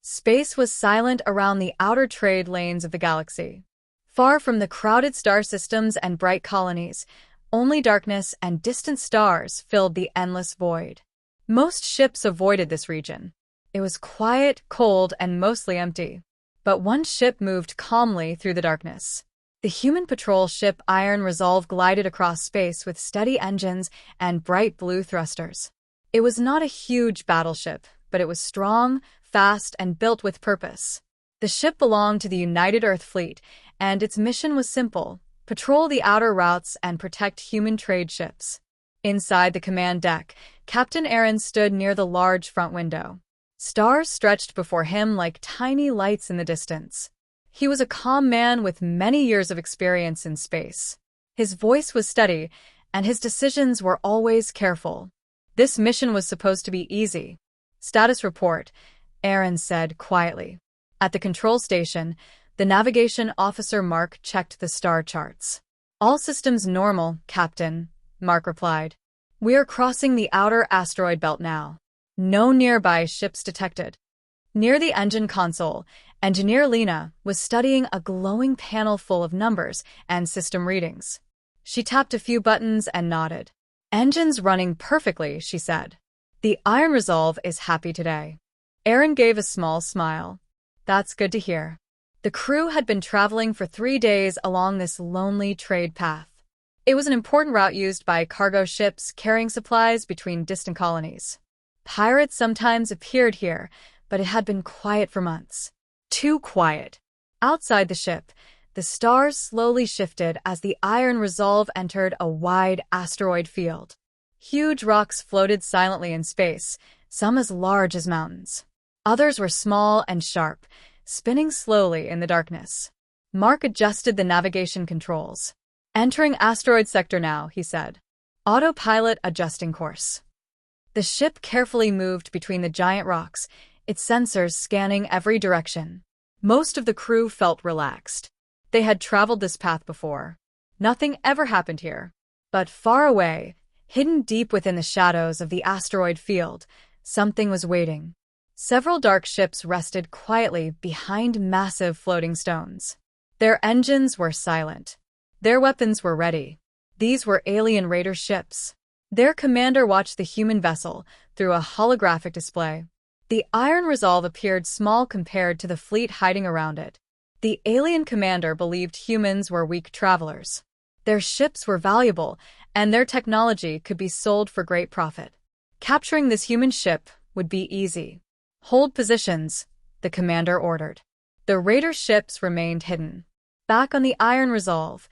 Space was silent around the outer trade lanes of the galaxy. Far from the crowded star systems and bright colonies, only darkness and distant stars filled the endless void. Most ships avoided this region. It was quiet, cold, and mostly empty. But one ship moved calmly through the darkness. The human patrol ship Iron Resolve glided across space with steady engines and bright blue thrusters. It was not a huge battleship, but it was strong, fast, and built with purpose. The ship belonged to the United Earth Fleet, and its mission was simple: patrol the outer routes and protect human trade ships. Inside the command deck, Captain Aaron stood near the large front window. Stars stretched before him like tiny lights in the distance. He was a calm man with many years of experience in space. His voice was steady, and his decisions were always careful. This mission was supposed to be easy. "Status report," Aaron said quietly. At the control station, the navigation officer Mark checked the star charts. "All systems normal, Captain," Mark replied. "We are crossing the outer asteroid belt now. No nearby ships detected." Near the engine console, Engineer Lena was studying a glowing panel full of numbers and system readings. She tapped a few buttons and nodded. "Engines running perfectly," she said. "The Iron Resolve is happy today." Aaron gave a small smile. "That's good to hear." The crew had been traveling for 3 days along this lonely trade path. It was an important route used by cargo ships carrying supplies between distant colonies. Pirates sometimes appeared here, but it had been quiet for months. Too quiet. Outside the ship, the stars slowly shifted as the Iron Resolve entered a wide asteroid field. Huge rocks floated silently in space, some as large as mountains. Others were small and sharp, spinning slowly in the darkness. Mark adjusted the navigation controls. "Entering asteroid sector now," he said. "Autopilot adjusting course." The ship carefully moved between the giant rocks, its sensors scanning every direction. Most of the crew felt relaxed. They had traveled this path before. Nothing ever happened here. But far away, hidden deep within the shadows of the asteroid field, something was waiting. Several dark ships rested quietly behind massive floating stones. Their engines were silent. Their weapons were ready. These were alien raider ships. Their commander watched the human vessel through a holographic display. The Iron Resolve appeared small compared to the fleet hiding around it. The alien commander believed humans were weak travelers. Their ships were valuable, and their technology could be sold for great profit. Capturing this human ship would be easy. "Hold positions," the commander ordered. The raider ships remained hidden. Back on the Iron Resolve,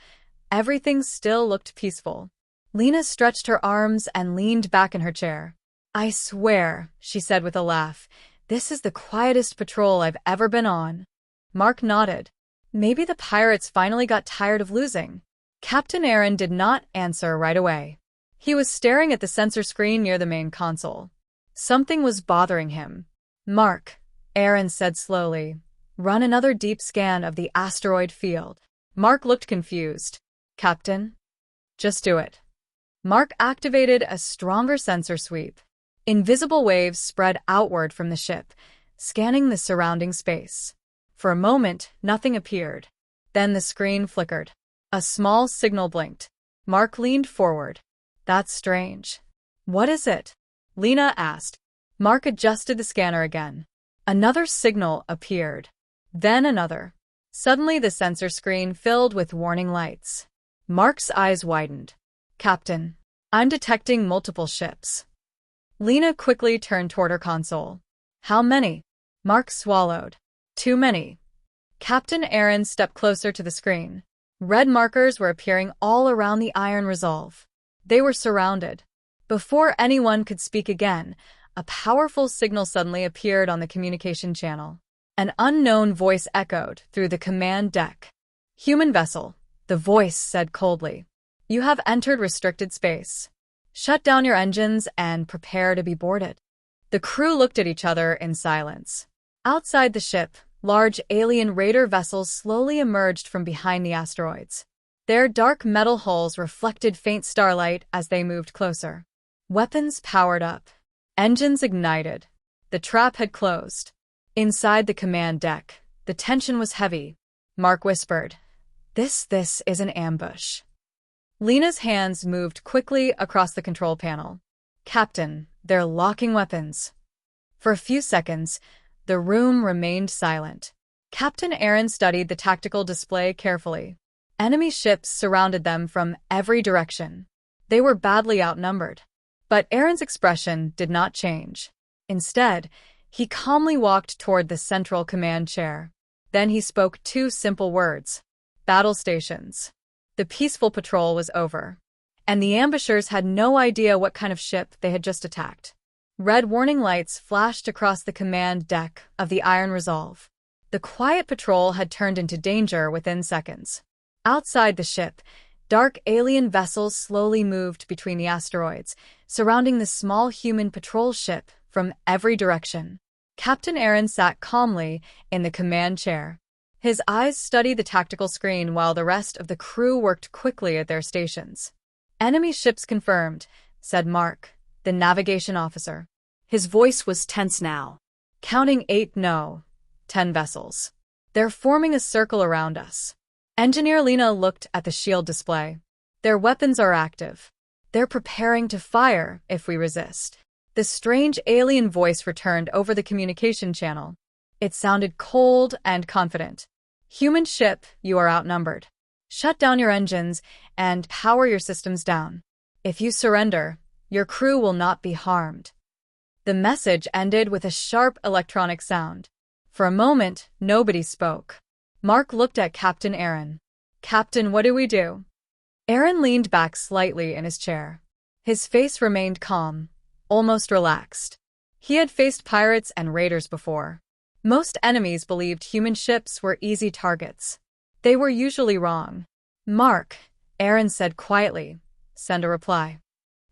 everything still looked peaceful. Lena stretched her arms and leaned back in her chair. "I swear," she said with a laugh, "this is the quietest patrol I've ever been on." Mark nodded. Maybe the pirates finally got tired of losing. Captain Aaron did not answer right away. He was staring at the sensor screen near the main console. Something was bothering him. "Mark," Aaron said slowly, "run another deep scan of the asteroid field." Mark looked confused. "Captain?" "Just do it." Mark activated a stronger sensor sweep. Invisible waves spread outward from the ship, scanning the surrounding space. For a moment, nothing appeared. Then the screen flickered. A small signal blinked. Mark leaned forward. "That's strange." "What is it?" Lena asked. Mark adjusted the scanner again. Another signal appeared. Then another. Suddenly the sensor screen filled with warning lights. Mark's eyes widened. "Captain, I'm detecting multiple ships." Lena quickly turned toward her console. "How many?" Mark swallowed. "Too many." Captain Aaron stepped closer to the screen. Red markers were appearing all around the Iron Resolve. They were surrounded. Before anyone could speak again, a powerful signal suddenly appeared on the communication channel. An unknown voice echoed through the command deck. "Human vessel," the voice said coldly. "You have entered restricted space. Shut down your engines and prepare to be boarded." The crew looked at each other in silence. Outside the ship, large alien raider vessels slowly emerged from behind the asteroids. Their dark metal hulls reflected faint starlight as they moved closer. Weapons powered up. Engines ignited. The trap had closed. Inside the command deck, the tension was heavy. Mark whispered, This is an ambush." Lena's hands moved quickly across the control panel. "Captain, they're locking weapons." For a few seconds, the room remained silent. Captain Aaron studied the tactical display carefully. Enemy ships surrounded them from every direction. They were badly outnumbered. But Aaron's expression did not change. Instead, he calmly walked toward the central command chair. Then he spoke two simple words: battle stations. The peaceful patrol was over, and the ambushers had no idea what kind of ship they had just attacked. Red warning lights flashed across the command deck of the Iron Resolve. The quiet patrol had turned into danger within seconds. Outside the ship, dark alien vessels slowly moved between the asteroids, surrounding the small human patrol ship from every direction. Captain Aaron sat calmly in the command chair. His eyes studied the tactical screen while the rest of the crew worked quickly at their stations. "Enemy ships confirmed," said Mark, the navigation officer. His voice was tense now. "Counting 8, no. 10 vessels. They're forming a circle around us." Engineer Lena looked at the shield display. "Their weapons are active. They're preparing to fire if we resist." The strange alien voice returned over the communication channel. It sounded cold and confident. "Human ship, you are outnumbered. Shut down your engines and power your systems down. If you surrender, your crew will not be harmed." The message ended with a sharp electronic sound. For a moment, nobody spoke. Mark looked at Captain Aaron. "Captain, what do we do?" Aaron leaned back slightly in his chair. His face remained calm, almost relaxed. He had faced pirates and raiders before. Most enemies believed human ships were easy targets. They were usually wrong. "Mark," Aaron said quietly, "send a reply."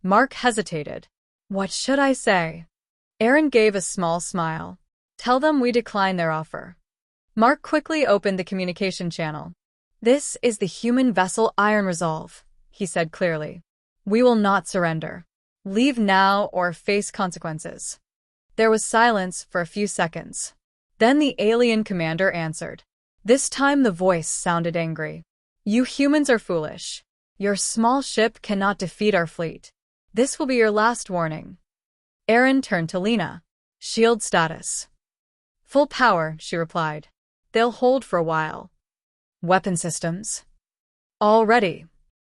Mark hesitated. "What should I say?" Aaron gave a small smile. "Tell them we decline their offer." Mark quickly opened the communication channel. "This is the human vessel Iron Resolve," he said clearly. "We will not surrender. Leave now or face consequences." There was silence for a few seconds. Then the alien commander answered. This time the voice sounded angry. "You humans are foolish. Your small ship cannot defeat our fleet. This will be your last warning." Aaron turned to Lena. "Shield status." "Full power," she replied. "They'll hold for a while." "Weapon systems?" "All ready."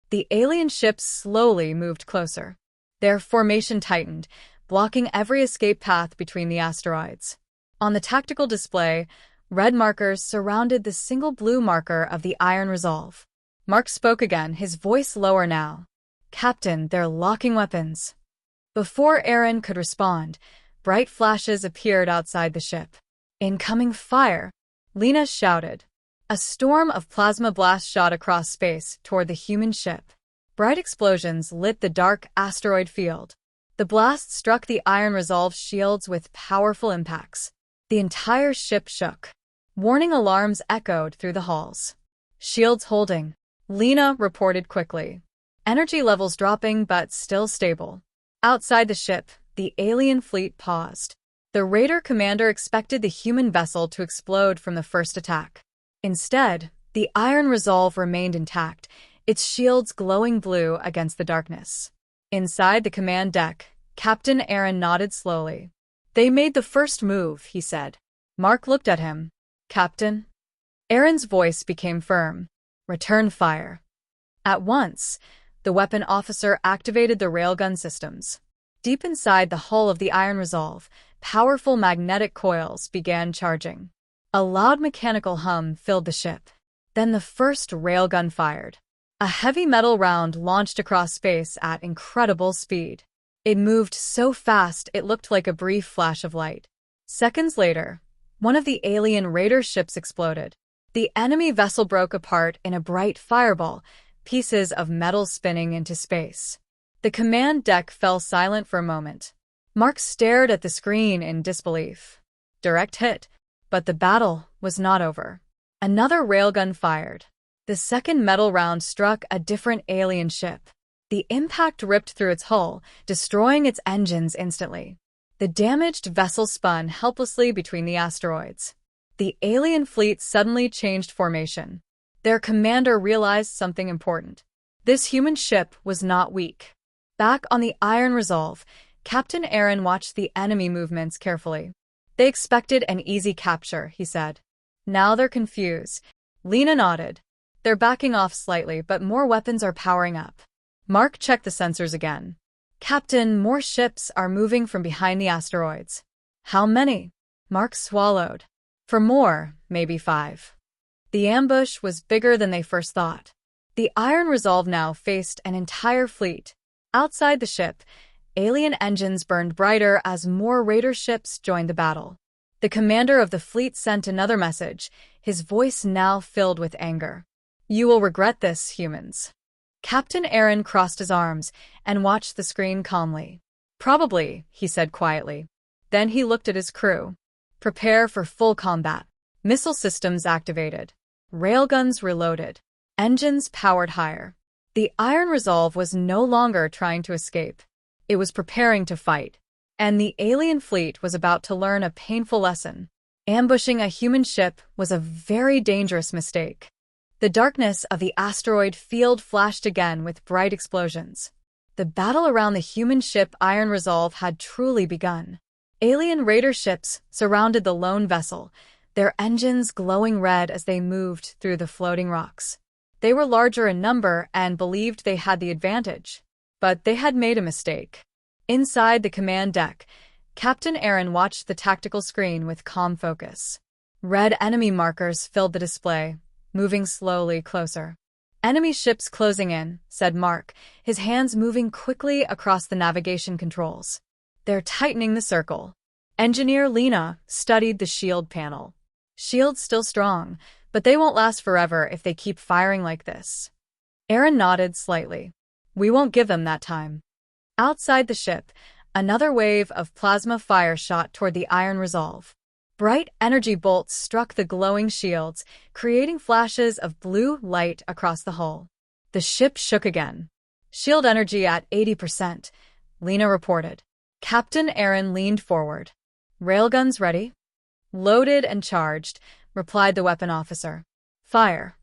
The alien ships slowly moved closer. Their formation tightened, blocking every escape path between the asteroids. On the tactical display, red markers surrounded the single blue marker of the Iron Resolve. Mark spoke again, his voice lower now. "Captain, they're locking weapons." Before Aaron could respond, bright flashes appeared outside the ship. "Incoming fire!" Lena shouted. A storm of plasma blasts shot across space toward the human ship. Bright explosions lit the dark asteroid field. The blasts struck the Iron Resolve's shields with powerful impacts. The entire ship shook. Warning alarms echoed through the halls. "Shields holding," Lena reported quickly. Energy levels dropping but still stable. Outside the ship, the alien fleet paused. The raider commander expected the human vessel to explode from the first attack. Instead, the Iron Resolve remained intact, its shields glowing blue against the darkness. Inside the command deck, Captain Aaron nodded slowly. "They made the first move," he said. Mark looked at him. "Captain?" Aaron's voice became firm. "Return fire." At once, the weapon officer activated the railgun systems. Deep inside the hull of the Iron Resolve, powerful magnetic coils began charging. A loud mechanical hum filled the ship. Then the first railgun fired. A heavy metal round launched across space at incredible speed. It moved so fast it looked like a brief flash of light. Seconds later, one of the alien raider ships exploded. The enemy vessel broke apart in a bright fireball, pieces of metal spinning into space. The command deck fell silent for a moment. Mark stared at the screen in disbelief. Direct hit, but the battle was not over. Another railgun fired. The second metal round struck a different alien ship. The impact ripped through its hull, destroying its engines instantly. The damaged vessel spun helplessly between the asteroids. The alien fleet suddenly changed formation. Their commander realized something important. This human ship was not weak. Back on the Iron Resolve, Captain Aaron watched the enemy movements carefully. They expected an easy capture, he said. Now they're confused. Lena nodded. They're backing off slightly, but more weapons are powering up. Mark checked the sensors again. Captain, more ships are moving from behind the asteroids. How many? Mark swallowed. For more, maybe 5. The ambush was bigger than they first thought. The Iron Resolve now faced an entire fleet. Outside the ship, alien engines burned brighter as more raider ships joined the battle. The commander of the fleet sent another message, his voice now filled with anger. You will regret this, humans. Captain Aaron crossed his arms and watched the screen calmly. Probably, he said quietly. Then he looked at his crew. Prepare for full combat. Missile systems activated. Railguns reloaded. Engines powered higher. The Iron Resolve was no longer trying to escape. It was preparing to fight. And the alien fleet was about to learn a painful lesson. Ambushing a human ship was a very dangerous mistake. The darkness of the asteroid field flashed again with bright explosions. The battle around the human ship Iron Resolve had truly begun. Alien raider ships surrounded the lone vessel, their engines glowing red as they moved through the floating rocks. They were larger in number and believed they had the advantage. But they had made a mistake. Inside the command deck, Captain Aaron watched the tactical screen with calm focus. Red enemy markers filled the display, moving slowly closer. Enemy ships closing in, said Mark, his hands moving quickly across the navigation controls. They're tightening the circle. Engineer Lena studied the shield panel. Shields still strong, but they won't last forever if they keep firing like this. Aaron nodded slightly. We won't give them that time. Outside the ship, another wave of plasma fire shot toward the Iron Resolve. Bright energy bolts struck the glowing shields, creating flashes of blue light across the hull. The ship shook again. Shield energy at 80%, Lena reported. Captain Aaron leaned forward. Railguns ready? Loaded and charged, replied the weapon officer. Fire.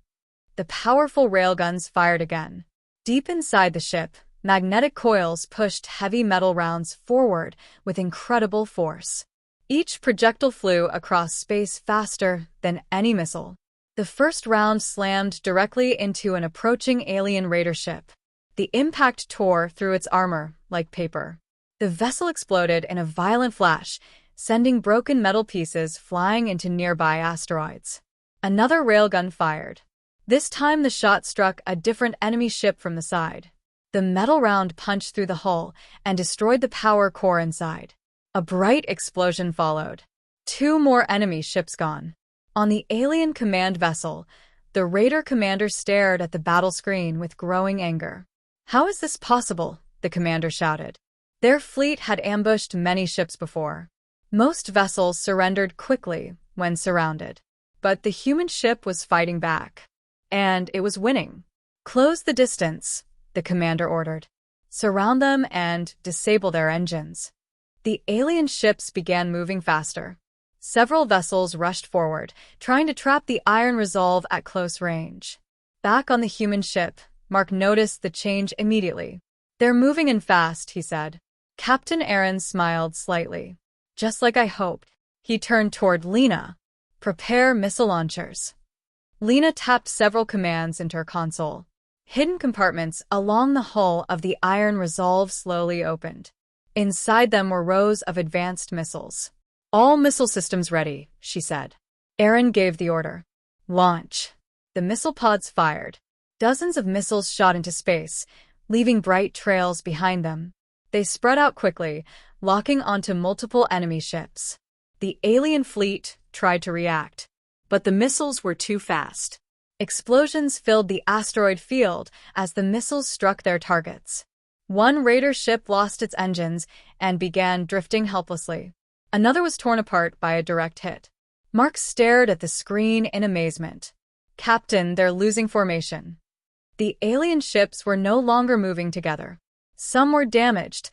The powerful railguns fired again. Deep inside the ship, magnetic coils pushed heavy metal rounds forward with incredible force. Each projectile flew across space faster than any missile. The first round slammed directly into an approaching alien raider ship. The impact tore through its armor like paper. The vessel exploded in a violent flash, sending broken metal pieces flying into nearby asteroids. Another railgun fired. This time the shot struck a different enemy ship from the side. The metal round punched through the hull and destroyed the power core inside. A bright explosion followed. 2 more enemy ships gone. On the alien command vessel, the raider commander stared at the battle screen with growing anger. How is this possible? The commander shouted. Their fleet had ambushed many ships before. Most vessels surrendered quickly when surrounded. But the human ship was fighting back. And it was winning. Close the distance, the commander ordered. Surround them and disable their engines. The alien ships began moving faster. Several vessels rushed forward, trying to trap the Iron Resolve at close range. Back on the human ship, Mark noticed the change immediately. They're moving in fast, he said. Captain Aaron smiled slightly. Just like I hoped. He turned toward Lena. Prepare missile launchers. Lena tapped several commands into her console. Hidden compartments along the hull of the Iron Resolve slowly opened. Inside them were rows of advanced missiles. All missile systems ready, she said. Aaron gave the order. Launch. The missile pods fired. Dozens of missiles shot into space, leaving bright trails behind them. They spread out quickly, locking onto multiple enemy ships. The alien fleet tried to react, but the missiles were too fast. Explosions filled the asteroid field as the missiles struck their targets. One raider ship lost its engines and began drifting helplessly. Another was torn apart by a direct hit. Mark stared at the screen in amazement. Captain, they're losing formation. The alien ships were no longer moving together. Some were damaged,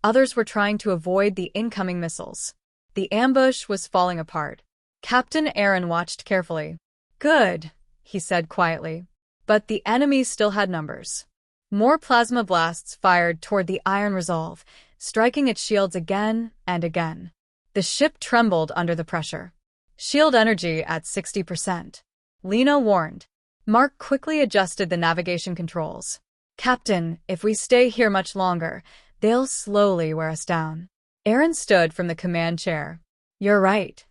Others were trying to avoid the incoming missiles. The ambush was falling apart. Captain Aaron watched carefully. "Good," he said quietly. But the enemy still had numbers. More plasma blasts fired toward the Iron Resolve, striking its shields again and again. The ship trembled under the pressure. "Shield energy at 60%. Lena warned. Mark quickly adjusted the navigation controls. "Captain, if we stay here much longer, they'll slowly wear us down." Aaron stood from the command chair. "You're right."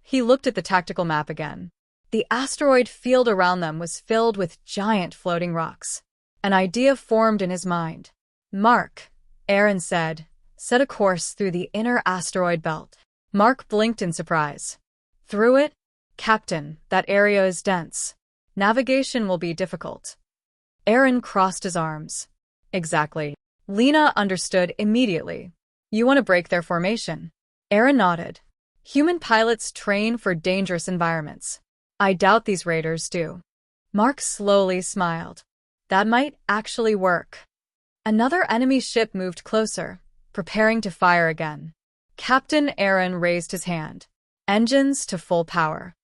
He looked at the tactical map again. The asteroid field around them was filled with giant floating rocks. An idea formed in his mind. "Mark," Aaron said, "set a course through the inner asteroid belt." Mark blinked in surprise. "Through it? Captain, that area is dense. Navigation will be difficult." Aaron crossed his arms. "Exactly." Lena understood immediately. "You want to break their formation?" Aaron nodded. "Human pilots train for dangerous environments. I doubt these raiders do." Mark slowly smiled. That might actually work. Another enemy ship moved closer, preparing to fire again. Captain Aaron raised his hand. "Engines to full power."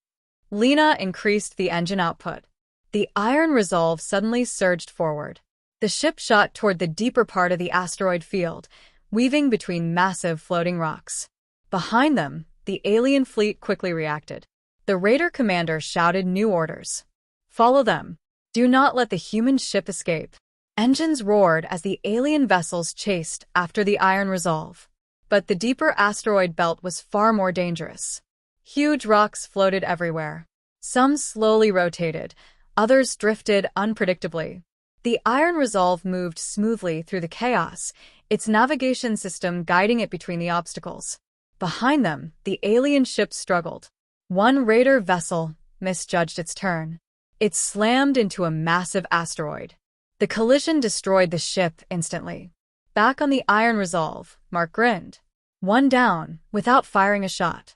Lena increased the engine output. The Iron Resolve suddenly surged forward. The ship shot toward the deeper part of the asteroid field, weaving between massive floating rocks. Behind them, the alien fleet quickly reacted. The raider commander shouted new orders. "Follow them. Do not let the human ship escape." Engines roared as the alien vessels chased after the Iron Resolve. But the deeper asteroid belt was far more dangerous. Huge rocks floated everywhere. Some slowly rotated, others drifted unpredictably. The Iron Resolve moved smoothly through the chaos, its navigation system guiding it between the obstacles. Behind them, the alien ship struggled. One raider vessel misjudged its turn. It slammed into a massive asteroid. The collision destroyed the ship instantly. Back on the Iron Resolve, Mark grinned. "One down, without firing a shot."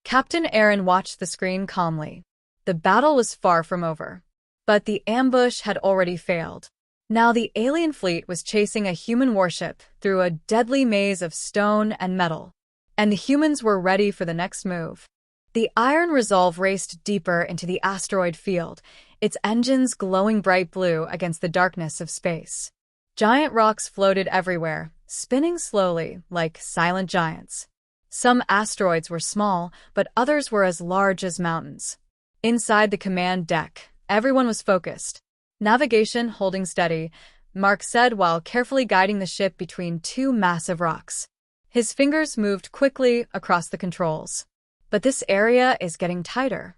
Captain Aaron watched the screen calmly. The battle was far from over. But the ambush had already failed. Now the alien fleet was chasing a human warship through a deadly maze of stone and metal. And the humans were ready for the next move. The Iron Resolve raced deeper into the asteroid field, its engines glowing bright blue against the darkness of space. Giant rocks floated everywhere, spinning slowly like silent giants. Some asteroids were small, but others were as large as mountains. Inside the command deck, everyone was focused. "Navigation holding steady," Mark said while carefully guiding the ship between two massive rocks. His fingers moved quickly across the controls. But this area is getting tighter.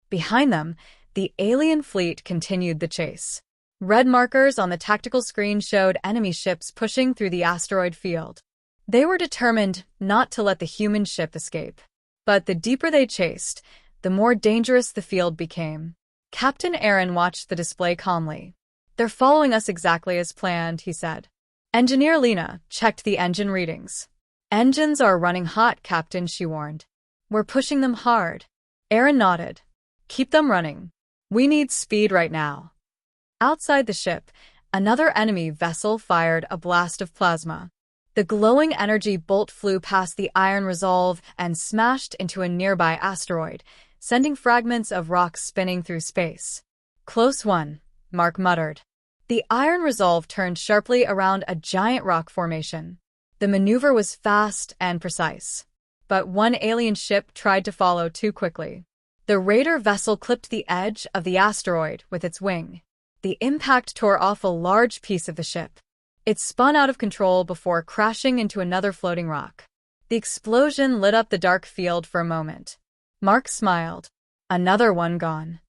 Behind them, the alien fleet continued the chase. Red markers on the tactical screen showed enemy ships pushing through the asteroid field. They were determined not to let the human ship escape. But the deeper they chased, the more dangerous the field became. Captain Aaron watched the display calmly. "They're following us exactly as planned," he said. Engineer Lena checked the engine readings. "Engines are running hot, Captain," she warned. "We're pushing them hard." Aaron nodded. "Keep them running. We need speed right now." Outside the ship, another enemy vessel fired a blast of plasma. The glowing energy bolt flew past the Iron Resolve and smashed into a nearby asteroid, sending fragments of rock spinning through space. "Close one," Mark muttered. The Iron Resolve turned sharply around a giant rock formation. The maneuver was fast and precise. But one alien ship tried to follow too quickly. The raider vessel clipped the edge of the asteroid with its wing. The impact tore off a large piece of the ship. It spun out of control before crashing into another floating rock. The explosion lit up the dark field for a moment. Mark smiled. Another one gone.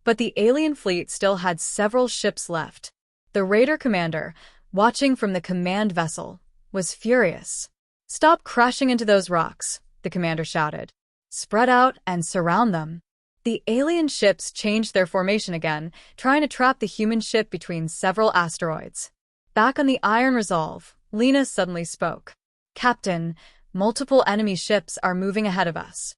But the alien fleet still had several ships left. The raider commander, watching from the command vessel, was furious. "Stop crashing into those rocks," the commander shouted. "Spread out and surround them." The alien ships changed their formation again, trying to trap the human ship between several asteroids. Back on the Iron Resolve, Lena suddenly spoke. "Captain, multiple enemy ships are moving ahead of us."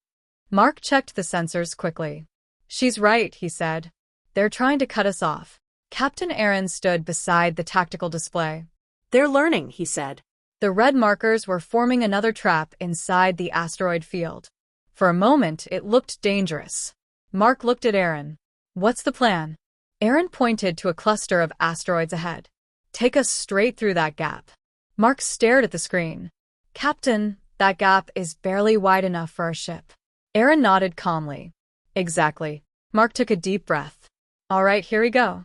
Mark checked the sensors quickly. "She's right," he said. "They're trying to cut us off." Captain Aaron stood beside the tactical display. "They're learning," he said. The red markers were forming another trap inside the asteroid field. For a moment, it looked dangerous. Mark looked at Aaron. "What's the plan?" Aaron pointed to a cluster of asteroids ahead. "Take us straight through that gap." Mark stared at the screen. "Captain, that gap is barely wide enough for our ship." Aaron nodded calmly. "Exactly." Mark took a deep breath. "All right, here we go."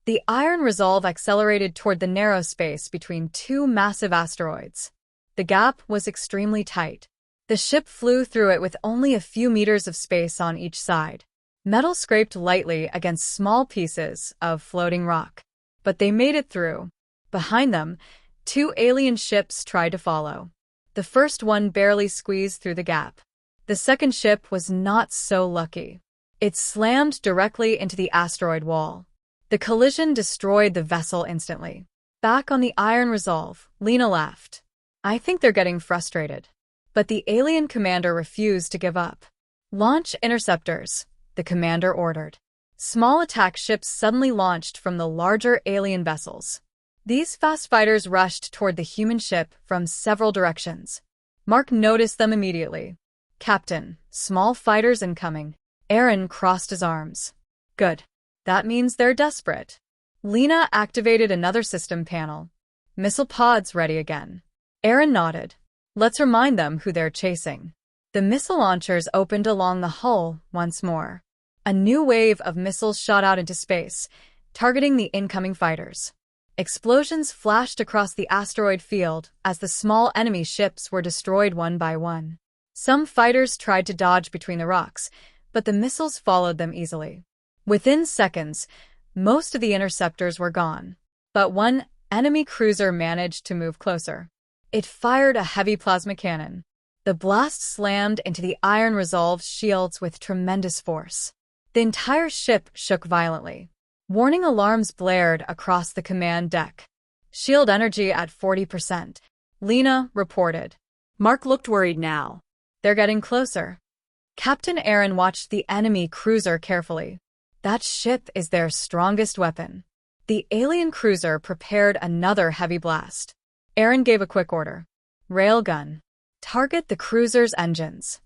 The Iron Resolve accelerated toward the narrow space between two massive asteroids. The gap was extremely tight. The ship flew through it with only a few meters of space on each side. Metal scraped lightly against small pieces of floating rock. But they made it through. Behind them, two alien ships tried to follow. The first one barely squeezed through the gap. The second ship was not so lucky. It slammed directly into the asteroid wall. The collision destroyed the vessel instantly. Back on the Iron Resolve, Lena laughed. "I think they're getting frustrated." But the alien commander refused to give up. "Launch interceptors," the commander ordered. Small attack ships suddenly launched from the larger alien vessels. These fast fighters rushed toward the human ship from several directions. Mark noticed them immediately. "Captain, small fighters incoming." Aaron crossed his arms. "Good. That means they're desperate." Lena activated another system panel. "Missile pods ready again." Aaron nodded. "Let's remind them who they're chasing." The missile launchers opened along the hull once more. A new wave of missiles shot out into space, targeting the incoming fighters. Explosions flashed across the asteroid field as the small enemy ships were destroyed one by one. Some fighters tried to dodge between the rocks, but the missiles followed them easily. Within seconds, most of the interceptors were gone. But one enemy cruiser managed to move closer. It fired a heavy plasma cannon. The blast slammed into the Iron Resolve's shields with tremendous force. The entire ship shook violently. Warning alarms blared across the command deck. "Shield energy at 40%, Lena reported. Mark looked worried now. "They're getting closer." Captain Aaron watched the enemy cruiser carefully. That ship is their strongest weapon. The alien cruiser prepared another heavy blast. Aaron gave a quick order. "Railgun. Target the cruiser's engines."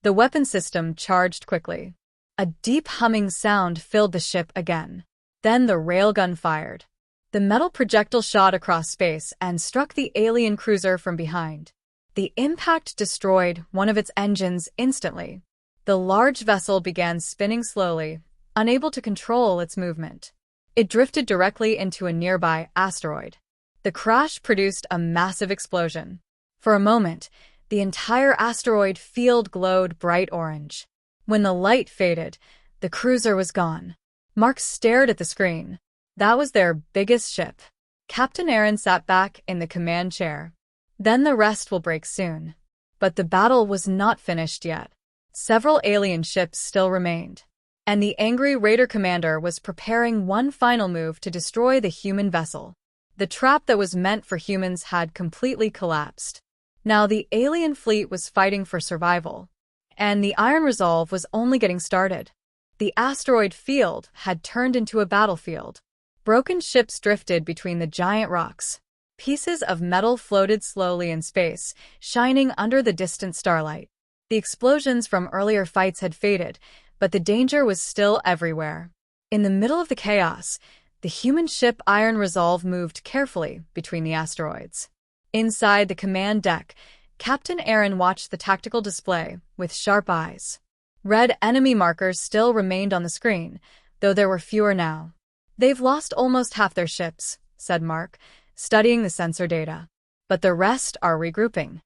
The weapon system charged quickly. A deep humming sound filled the ship again. Then the railgun fired. The metal projectile shot across space and struck the alien cruiser from behind. The impact destroyed one of its engines instantly. The large vessel began spinning slowly, unable to control its movement. It drifted directly into a nearby asteroid. The crash produced a massive explosion. For a moment, the entire asteroid field glowed bright orange. When the light faded, the cruiser was gone. Mark stared at the screen. That was their biggest ship. Captain Aaron sat back in the command chair. "Then the rest will break soon." But the battle was not finished yet. Several alien ships still remained. And the angry raider commander was preparing one final move to destroy the human vessel. The trap that was meant for humans had completely collapsed. Now the alien fleet was fighting for survival. And the Iron Resolve was only getting started. The asteroid field had turned into a battlefield. Broken ships drifted between the giant rocks. Pieces of metal floated slowly in space, shining under the distant starlight. The explosions from earlier fights had faded, but the danger was still everywhere. In the middle of the chaos, the human ship Iron Resolve moved carefully between the asteroids. Inside the command deck, Captain Aaron watched the tactical display with sharp eyes. Red enemy markers still remained on the screen, though there were fewer now. "They've lost almost half their ships," said Mark, studying the sensor data. "But the rest are regrouping."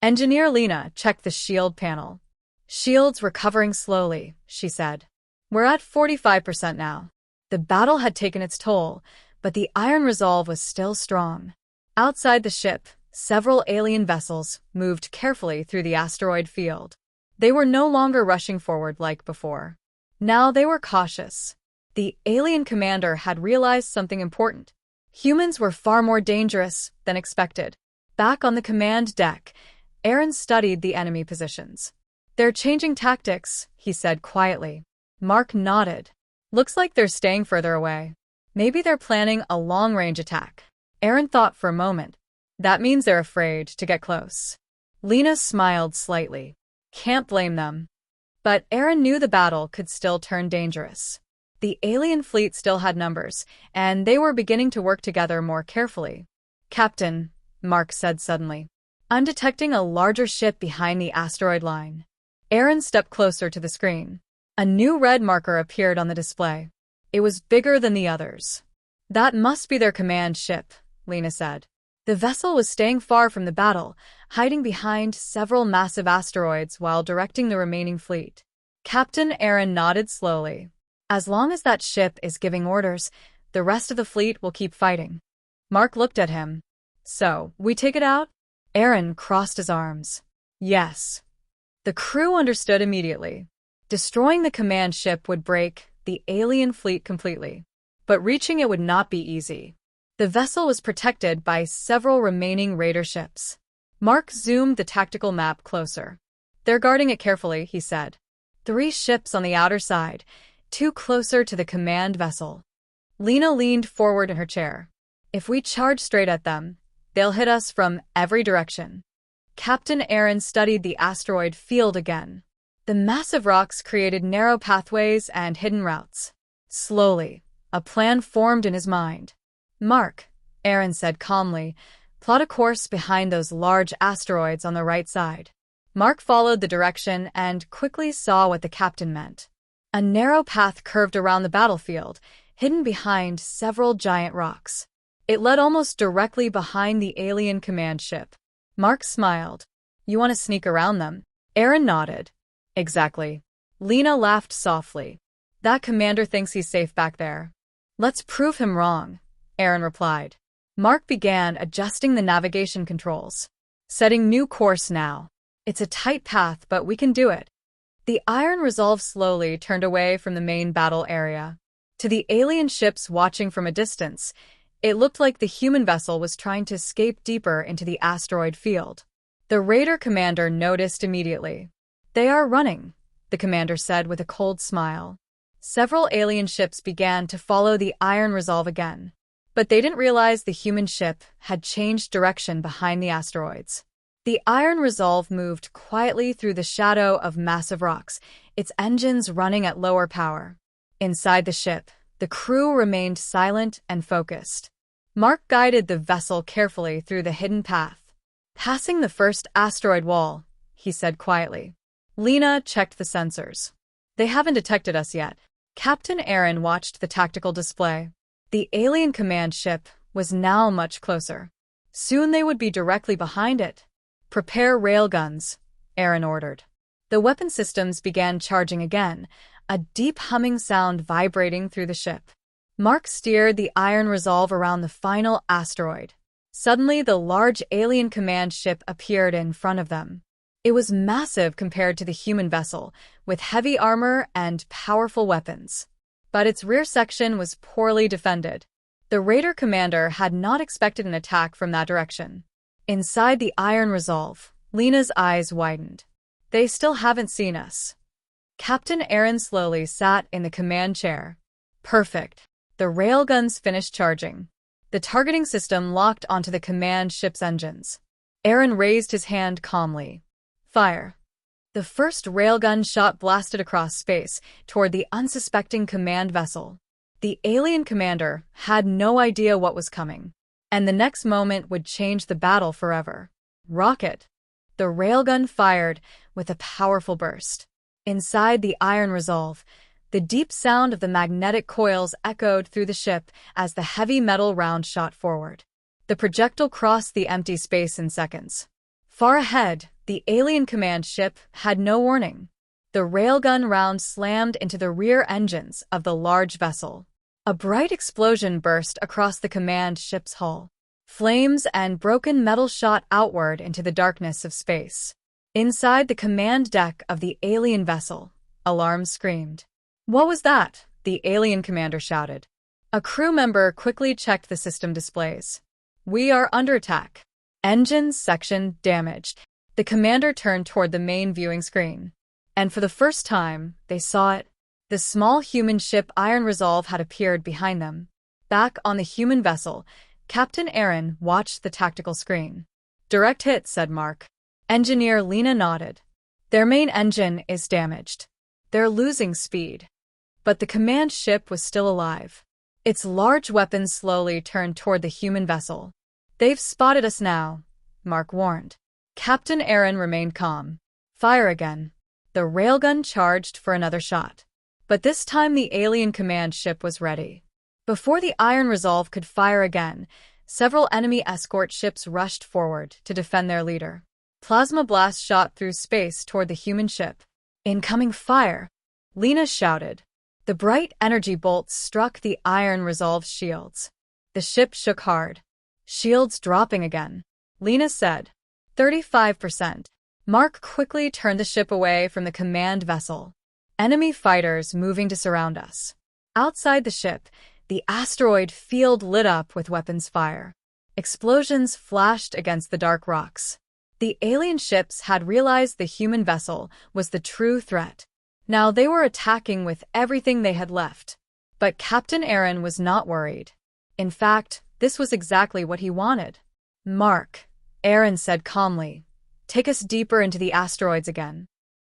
Engineer Lena checked the shield panel. "Shields recovering slowly," she said. "We're at 45% now." The battle had taken its toll, but the Iron Resolve was still strong. Outside the ship, several alien vessels moved carefully through the asteroid field. They were no longer rushing forward like before. Now they were cautious. The alien commander had realized something important. Humans were far more dangerous than expected. Back on the command deck, Aaron studied the enemy positions. "They're changing tactics," he said quietly. Mark nodded. "Looks like they're staying further away. Maybe they're planning a long-range attack." Aaron thought for a moment. That means they're afraid to get close. Lena smiled slightly. Can't blame them. But Aaron knew the battle could still turn dangerous. The alien fleet still had numbers, and they were beginning to work together more carefully. Captain, Mark said suddenly, I'm detecting a larger ship behind the asteroid line. Aaron stepped closer to the screen. A new red marker appeared on the display. It was bigger than the others. That must be their command ship, Lena said. The vessel was staying far from the battle, hiding behind several massive asteroids while directing the remaining fleet. Captain Aaron nodded slowly. As long as that ship is giving orders, the rest of the fleet will keep fighting. Mark looked at him. So, we take it out? Aaron crossed his arms. Yes. The crew understood immediately. Destroying the command ship would break the alien fleet completely. But reaching it would not be easy. The vessel was protected by several remaining raider ships. Mark zoomed the tactical map closer. They're guarding it carefully, he said. 3 ships on the outer side, 2 closer to the command vessel. Lena leaned forward in her chair. If we charge straight at them, they'll hit us from every direction. Captain Aaron studied the asteroid field again. The massive rocks created narrow pathways and hidden routes. Slowly, a plan formed in his mind. Mark, Aaron said calmly, plot a course behind those large asteroids on the right side. Mark followed the direction and quickly saw what the captain meant. A narrow path curved around the battlefield, hidden behind several giant rocks. It led almost directly behind the alien command ship. Mark smiled. You want to sneak around them? Aaron nodded. Exactly. Lena laughed softly. That commander thinks he's safe back there. Let's prove him wrong, Aaron replied. Mark began adjusting the navigation controls. Setting new course now. It's a tight path, but we can do it. The Iron Resolve slowly turned away from the main battle area. To the alien ships watching from a distance, it looked like the human vessel was trying to escape deeper into the asteroid field. The raider commander noticed immediately. They are running, the commander said with a cold smile. Several alien ships began to follow the Iron Resolve again. But they didn't realize the human ship had changed direction behind the asteroids. The Iron Resolve moved quietly through the shadow of massive rocks, its engines running at lower power. Inside the ship, the crew remained silent and focused. Mark guided the vessel carefully through the hidden path. Passing the first asteroid wall, he said quietly. Lena checked the sensors. They haven't detected us yet. Captain Aaron watched the tactical display. The alien command ship was now much closer. Soon they would be directly behind it. Prepare railguns, Aaron ordered. The weapon systems began charging again, a deep humming sound vibrating through the ship. Mark steered the Iron Resolve around the final asteroid. Suddenly, the large alien command ship appeared in front of them. It was massive compared to the human vessel, with heavy armor and powerful weapons. But its rear section was poorly defended. The raider commander had not expected an attack from that direction. Inside the Iron Resolve, Lena's eyes widened. They still haven't seen us. Captain Aaron slowly sat in the command chair. Perfect. The railguns finished charging. The targeting system locked onto the command ship's engines. Aaron raised his hand calmly. Fire. The first railgun shot blasted across space toward the unsuspecting command vessel. The alien commander had no idea what was coming, and the next moment would change the battle forever. Rocket. The railgun fired with a powerful burst. Inside the Iron Resolve, the deep sound of the magnetic coils echoed through the ship as the heavy metal round shot forward. The projectile crossed the empty space in seconds. Far ahead, the alien command ship had no warning. The railgun round slammed into the rear engines of the large vessel. A bright explosion burst across the command ship's hull. Flames and broken metal shot outward into the darkness of space. Inside the command deck of the alien vessel, alarms screamed. What was that? The alien commander shouted. A crew member quickly checked the system displays. We are under attack. Engines section damaged. The commander turned toward the main viewing screen. And for the first time, they saw it. The small human ship Iron Resolve had appeared behind them. Back on the human vessel, Captain Aaron watched the tactical screen. Direct hit, said Mark. Engineer Lena nodded. Their main engine is damaged. They're losing speed. But the command ship was still alive. Its large weapons slowly turned toward the human vessel. They've spotted us now, Mark warned. Captain Aaron remained calm. Fire again. The railgun charged for another shot. But this time the alien command ship was ready. Before the Iron Resolve could fire again, several enemy escort ships rushed forward to defend their leader. Plasma blasts shot through space toward the human ship. Incoming fire! Lena shouted. The bright energy bolts struck the Iron Resolve's shields. The ship shook hard. Shields dropping again. Lena said. 35%. Mark quickly turned the ship away from the command vessel. Enemy fighters moving to surround us. Outside the ship, the asteroid field lit up with weapons fire. Explosions flashed against the dark rocks. The alien ships had realized the human vessel was the true threat. Now they were attacking with everything they had left. But Captain Aaron was not worried. In fact, this was exactly what he wanted. Mark, Aaron said calmly, take us deeper into the asteroids again.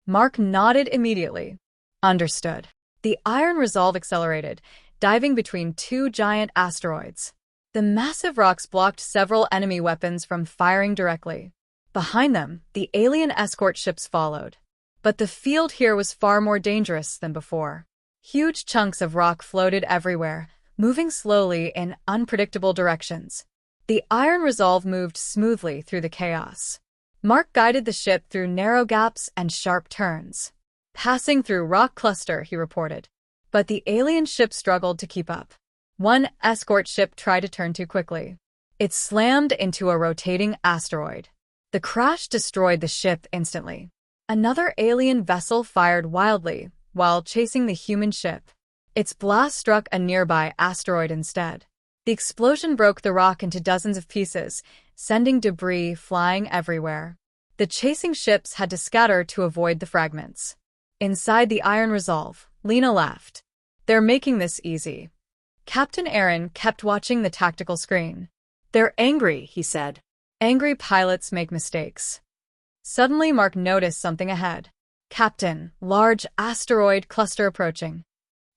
Mark nodded immediately. Understood. The Iron Resolve accelerated, diving between two giant asteroids. The massive rocks blocked several enemy weapons from firing directly. Behind them, the alien escort ships followed. But the field here was far more dangerous than before. Huge chunks of rock floated everywhere, moving slowly in unpredictable directions. The Iron Resolve moved smoothly through the chaos. Mark guided the ship through narrow gaps and sharp turns. Passing through rock cluster, he reported. But the alien ship struggled to keep up. One escort ship tried to turn too quickly. It slammed into a rotating asteroid. The crash destroyed the ship instantly. Another alien vessel fired wildly while chasing the human ship. Its blast struck a nearby asteroid instead. The explosion broke the rock into dozens of pieces, sending debris flying everywhere. The chasing ships had to scatter to avoid the fragments. Inside the Iron Resolve, Lena laughed. They're making this easy. Captain Aaron kept watching the tactical screen. They're angry, he said. Angry pilots make mistakes. Suddenly Mark noticed something ahead. Captain, large asteroid cluster approaching.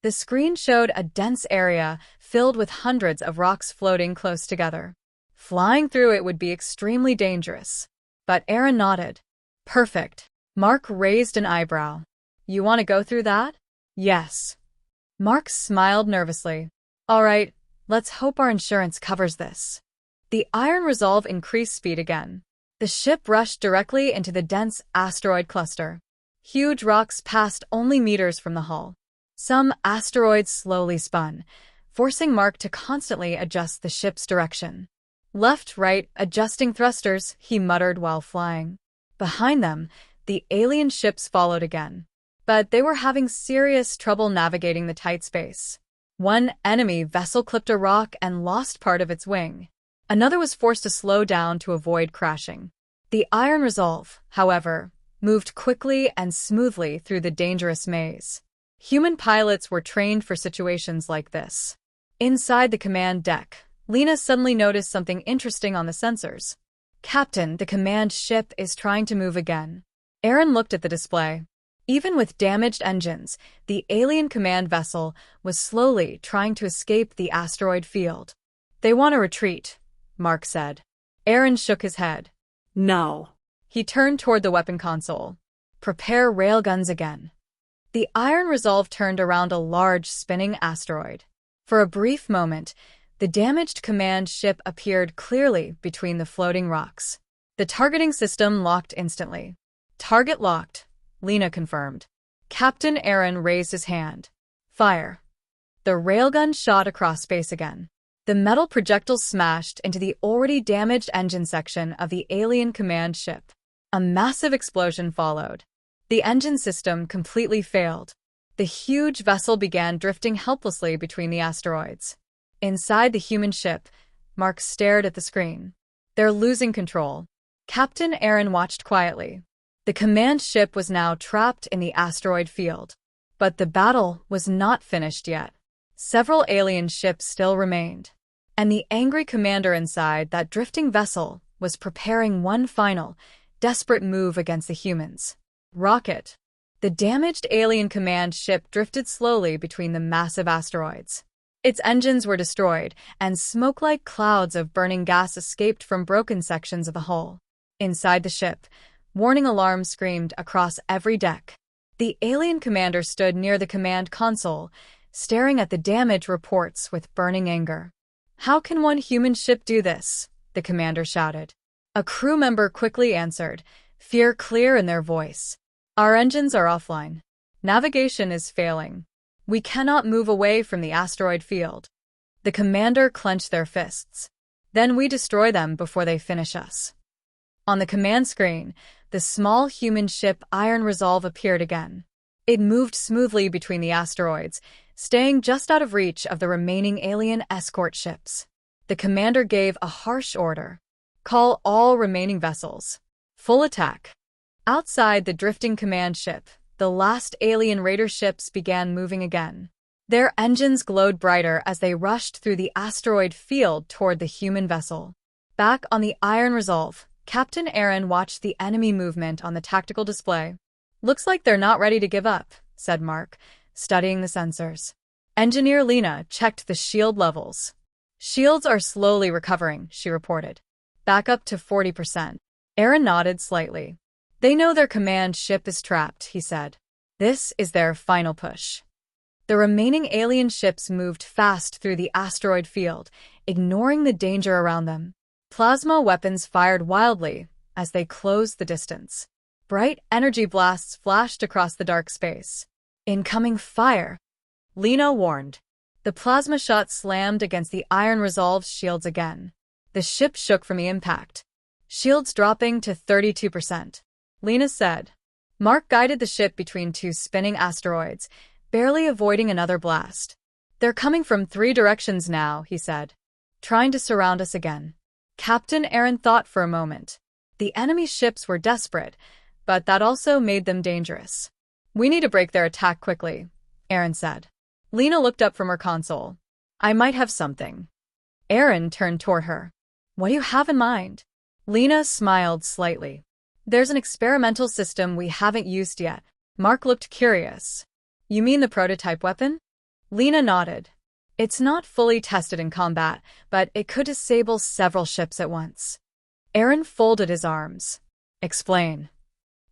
The screen showed a dense area filled with hundreds of rocks floating close together. Flying through it would be extremely dangerous. But Aaron nodded. Perfect. Mark raised an eyebrow. You want to go through that? Yes. Mark smiled nervously. All right, let's hope our insurance covers this. The Iron Resolve increased speed again. The ship rushed directly into the dense asteroid cluster. Huge rocks passed only meters from the hull. Some asteroids slowly spun, forcing Mark to constantly adjust the ship's direction. Left, right, adjusting thrusters, he muttered while flying. Behind them, the alien ships followed again. But they were having serious trouble navigating the tight space. One enemy vessel clipped a rock and lost part of its wing. Another was forced to slow down to avoid crashing. The Iron Resolve, however, moved quickly and smoothly through the dangerous maze. Human pilots were trained for situations like this. Inside the command deck, Lena suddenly noticed something interesting on the sensors. Captain, the command ship is trying to move again. Aaron looked at the display. Even with damaged engines, the alien command vessel was slowly trying to escape the asteroid field. They want to retreat, Mark said. Aaron shook his head. No. He turned toward the weapon console. Prepare railguns again. The Iron Resolve turned around a large spinning asteroid. For a brief moment, the damaged command ship appeared clearly between the floating rocks. The targeting system locked instantly. Target locked, Lena confirmed. Captain Aaron raised his hand. Fire. The railgun shot across space again. The metal projectile smashed into the already damaged engine section of the alien command ship. A massive explosion followed. The engine system completely failed. The huge vessel began drifting helplessly between the asteroids. Inside the human ship, Mark stared at the screen. They're losing control. Captain Aaron watched quietly. The command ship was now trapped in the asteroid field. But the battle was not finished yet. Several alien ships still remained. and the angry commander inside that drifting vessel was preparing one final, desperate move against the humans. Rocket. The damaged alien command ship drifted slowly between the massive asteroids. Its engines were destroyed, and smoke-like clouds of burning gas escaped from broken sections of the hull. Inside the ship, warning alarms screamed across every deck. The alien commander stood near the command console, staring at the damage reports with burning anger. "How can one human ship do this?" the commander shouted. A crew member quickly answered, fear clear in their voice. "Our engines are offline. Navigation is failing. We cannot move away from the asteroid field." The commander clenched their fists. "Then we destroy them before they finish us." On the command screen, the small human ship Iron Resolve appeared again. It moved smoothly between the asteroids, staying just out of reach of the remaining alien escort ships. The commander gave a harsh order. "Call all remaining vessels. Full attack." Outside the drifting command ship, the last alien raider ships began moving again. Their engines glowed brighter as they rushed through the asteroid field toward the human vessel. Back on the Iron Resolve, Captain Aaron watched the enemy movement on the tactical display. "Looks like they're not ready to give up," said Mark, studying the sensors. Engineer Lena checked the shield levels. "Shields are slowly recovering," she reported. "Back up to 40%. Aaron nodded slightly. "They know their command ship is trapped," he said. "This is their final push." The remaining alien ships moved fast through the asteroid field, ignoring the danger around them. Plasma weapons fired wildly as they closed the distance. Bright energy blasts flashed across the dark space. "Incoming fire," Lena warned. The plasma shot slammed against the Iron Resolve's shields again. The ship shook from the impact. "Shields dropping to 32%. Lena said. Mark guided the ship between two spinning asteroids, barely avoiding another blast. "They're coming from 3 directions now," he said. "Trying to surround us again." Captain Aaron thought for a moment. The enemy ships were desperate, but that also made them dangerous. "We need to break their attack quickly," Aaron said. Lena looked up from her console. "I might have something." Aaron turned toward her. "What do you have in mind?" Lena smiled slightly. "There's an experimental system we haven't used yet." Mark looked curious. "You mean the prototype weapon?" Lena nodded. "It's not fully tested in combat, but it could disable several ships at once." Aaron folded his arms. "Explain."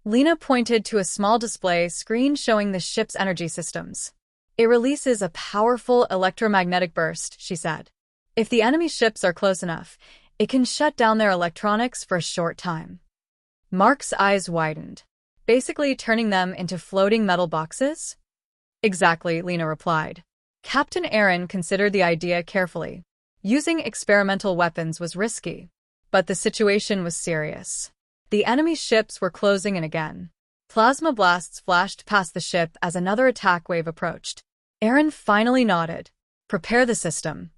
Lena pointed to a small display screen showing the ship's energy systems. "It releases a powerful electromagnetic burst," she said. "If the enemy ships are close enough, it can shut down their electronics for a short time." Mark's eyes widened. "Basically turning them into floating metal boxes?" "Exactly," Lena replied. Captain Aaron considered the idea carefully. Using experimental weapons was risky, but the situation was serious. The enemy ships were closing in again. Plasma blasts flashed past the ship as another attack wave approached. Aaron finally nodded. "Prepare the system."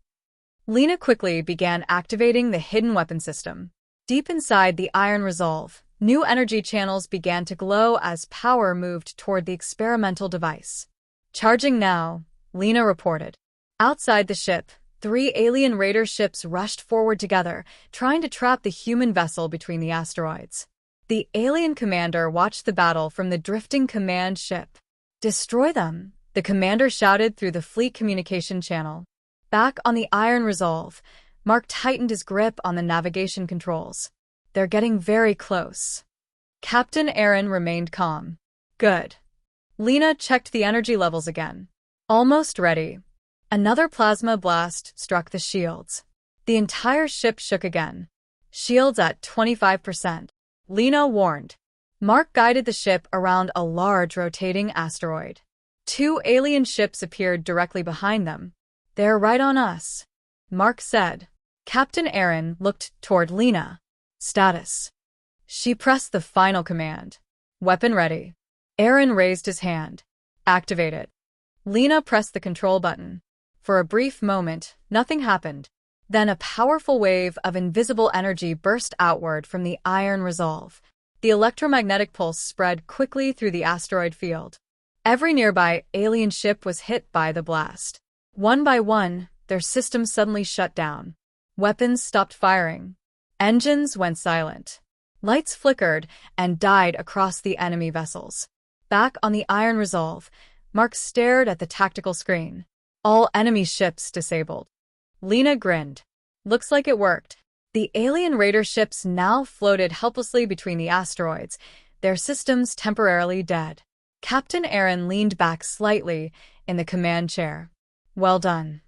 Lena quickly began activating the hidden weapon system. Deep inside the Iron Resolve, new energy channels began to glow as power moved toward the experimental device. "Charging now," Lena reported. Outside the ship, 3 alien raider ships rushed forward together, trying to trap the human vessel between the asteroids. The alien commander watched the battle from the drifting command ship. "Destroy them," the commander shouted through the fleet communication channel. Back on the Iron Resolve, Mark tightened his grip on the navigation controls. "They're getting very close." Captain Aaron remained calm. "Good." Lena checked the energy levels again. "Almost ready." Another plasma blast struck the shields. The entire ship shook again. "Shields at 25%. Lena warned. Mark guided the ship around a large rotating asteroid. 2 alien ships appeared directly behind them. "They're right on us," Mark said. Captain Aaron looked toward Lena. "Status." She pressed the final command. "Weapon ready." Aaron raised his hand. "Activate it." Lena pressed the control button. For a brief moment, nothing happened. Then a powerful wave of invisible energy burst outward from the Iron Resolve. The electromagnetic pulse spread quickly through the asteroid field. Every nearby alien ship was hit by the blast. One by one, their systems suddenly shut down. Weapons stopped firing. Engines went silent. Lights flickered and died across the enemy vessels. Back on the Iron Resolve, Mark stared at the tactical screen. All enemy ships disabled. Lena grinned. Looks like it worked. The alien raider ships now floated helplessly between the asteroids, their systems temporarily dead. Captain Aaron leaned back slightly in the command chair. Well done.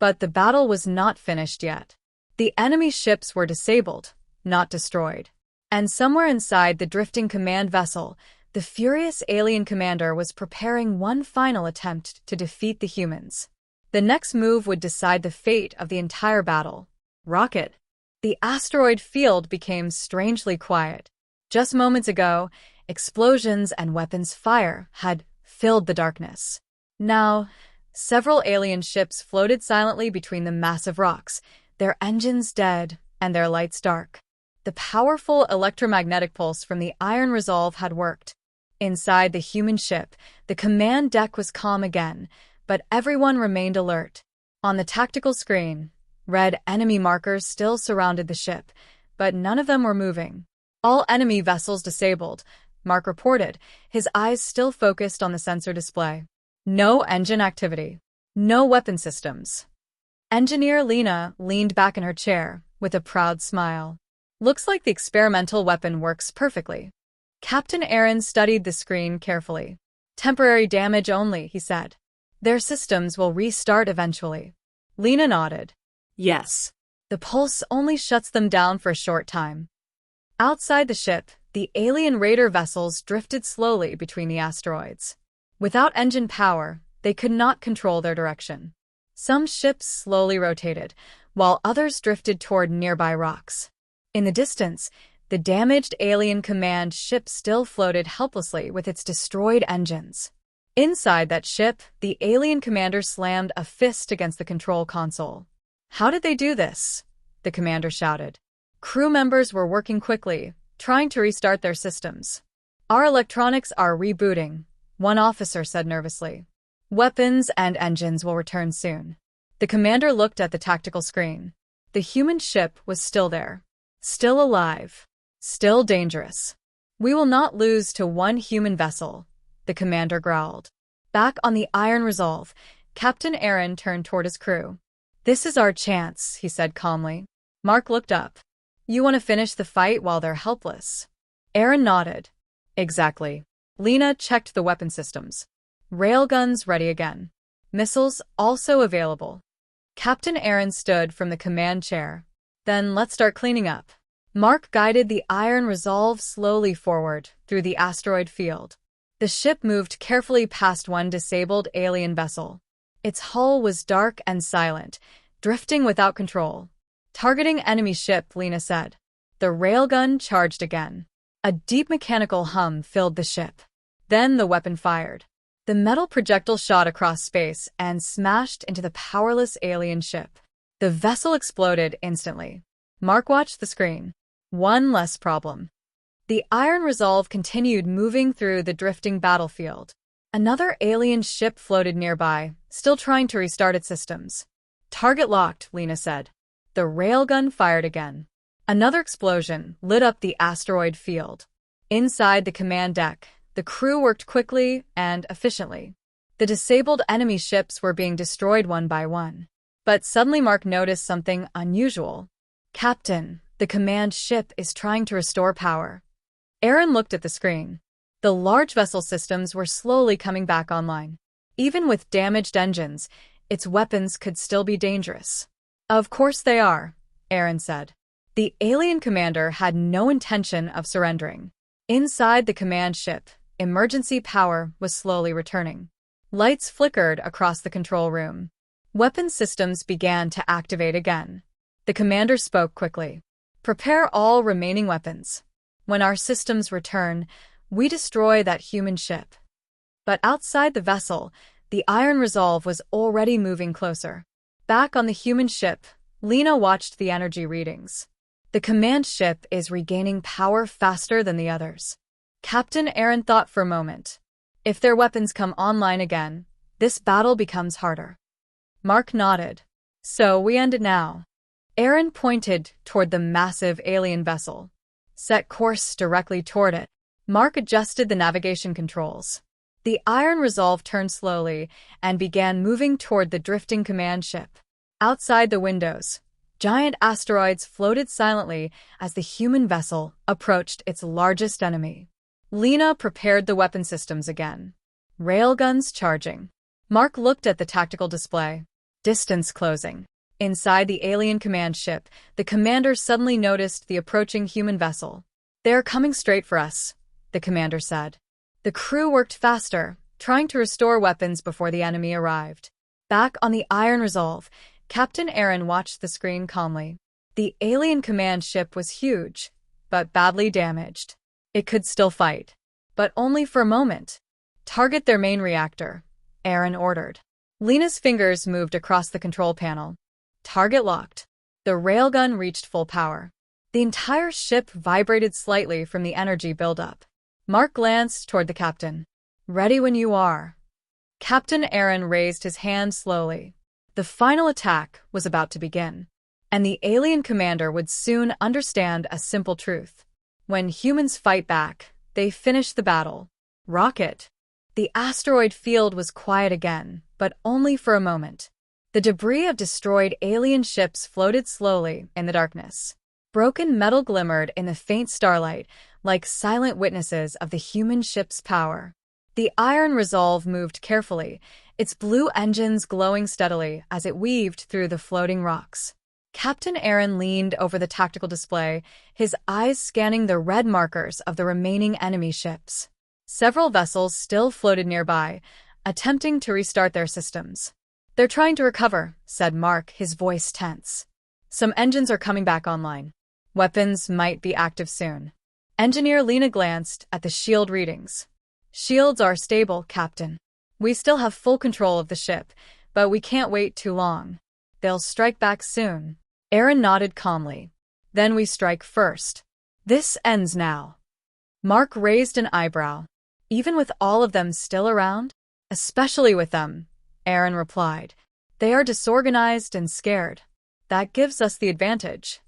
But the battle was not finished yet. The enemy ships were disabled, not destroyed. And somewhere inside the drifting command vessel, the furious alien commander was preparing one final attempt to defeat the humans. The next move would decide the fate of the entire battle. Rocket. The asteroid field became strangely quiet. Just moments ago, explosions and weapons fire had filled the darkness. Now, several alien ships floated silently between the massive rocks, their engines dead and their lights dark. The powerful electromagnetic pulse from the Iron Resolve had worked. Inside the human ship, the command deck was calm again, but everyone remained alert. On the tactical screen, red enemy markers still surrounded the ship, but none of them were moving. All enemy vessels disabled, Mark reported, his eyes still focused on the sensor display. No engine activity. No weapon systems. Engineer Lena leaned back in her chair with a proud smile. Looks like the experimental weapon works perfectly. Captain Aaron studied the screen carefully. Temporary damage only, he said. Their systems will restart eventually. Lena nodded. Yes. The pulse only shuts them down for a short time. Outside the ship, the alien raider vessels drifted slowly between the asteroids. Without engine power, they could not control their direction. Some ships slowly rotated, while others drifted toward nearby rocks. In the distance, the damaged alien command ship still floated helplessly with its destroyed engines. Inside that ship, the alien commander slammed a fist against the control console. How did they do this? The commander shouted. Crew members were working quickly, trying to restart their systems. Our electronics are rebooting, one officer said nervously. Weapons and engines will return soon. The commander looked at the tactical screen. The human ship was still there. Still alive. Still dangerous. We will not lose to one human vessel, the commander growled. Back on the Iron Resolve, Captain Aaron turned toward his crew. This is our chance, he said calmly. Mark looked up. You want to finish the fight while they're helpless? Aaron nodded. Exactly. Lena checked the weapon systems. Railguns ready again. Missiles also available. Captain Aaron stood from the command chair. Then let's start cleaning up. Mark guided the Iron Resolve slowly forward through the asteroid field. The ship moved carefully past one disabled alien vessel. Its hull was dark and silent, drifting without control. Targeting enemy ship, Lena said. The railgun charged again. A deep mechanical hum filled the ship. Then the weapon fired. The metal projectile shot across space and smashed into the powerless alien ship. The vessel exploded instantly. Mark watched the screen. One less problem. The Iron Resolve continued moving through the drifting battlefield. Another alien ship floated nearby, still trying to restart its systems. Target locked, Lena said. The railgun fired again. Another explosion lit up the asteroid field. Inside the command deck, the crew worked quickly and efficiently. The disabled enemy ships were being destroyed one by one. But suddenly Mark noticed something unusual. Captain, the command ship is trying to restore power. Aaron looked at the screen. The large vessel systems were slowly coming back online. Even with damaged engines, its weapons could still be dangerous. Of course they are, Aaron said. The alien commander had no intention of surrendering. Inside the command ship, emergency power was slowly returning. Lights flickered across the control room. Weapon systems began to activate again. The commander spoke quickly. Prepare all remaining weapons. When our systems return, we destroy that human ship. But outside the vessel, the Iron Resolve was already moving closer. Back on the human ship, Lena watched the energy readings. The command ship is regaining power faster than the others. Captain Aaron thought for a moment. If their weapons come online again, this battle becomes harder. Mark nodded. So we end it now. Aaron pointed toward the massive alien vessel. Set course directly toward it. Mark adjusted the navigation controls. The Iron Resolve turned slowly and began moving toward the drifting command ship. Outside the windows, giant asteroids floated silently as the human vessel approached its largest enemy. Lena prepared the weapon systems again. Railguns charging. Mark looked at the tactical display. Distance closing. Inside the alien command ship, the commander suddenly noticed the approaching human vessel. "They are coming straight for us," the commander said. The crew worked faster, trying to restore weapons before the enemy arrived. Back on the Iron Resolve, Captain Aaron watched the screen calmly. The alien command ship was huge, but badly damaged. It could still fight, but only for a moment. "Target their main reactor," Aaron ordered. Lena's fingers moved across the control panel. Target locked. The railgun reached full power. The entire ship vibrated slightly from the energy buildup. Mark glanced toward the captain. "Ready when you are." Captain Aaron raised his hand slowly. The final attack was about to begin, and the alien commander would soon understand a simple truth. When humans fight back, they finish the battle. Rocket. The asteroid field was quiet again, but only for a moment. The debris of destroyed alien ships floated slowly in the darkness. Broken metal glimmered in the faint starlight, like silent witnesses of the human ship's power. The Iron Resolve moved carefully, its blue engines glowing steadily as it weaved through the floating rocks. Captain Aaron leaned over the tactical display, his eyes scanning the red markers of the remaining enemy ships. Several vessels still floated nearby, attempting to restart their systems. "They're trying to recover," said Mark, his voice tense. "Some engines are coming back online. Weapons might be active soon." Engineer Lena glanced at the shield readings. "Shields are stable, Captain. We still have full control of the ship, but we can't wait too long. They'll strike back soon." Aaron nodded calmly. "Then we strike first. This ends now." Mark raised an eyebrow. "Even with all of them still around?" "Especially with them," Aaron replied. "They are disorganized and scared. That gives us the advantage."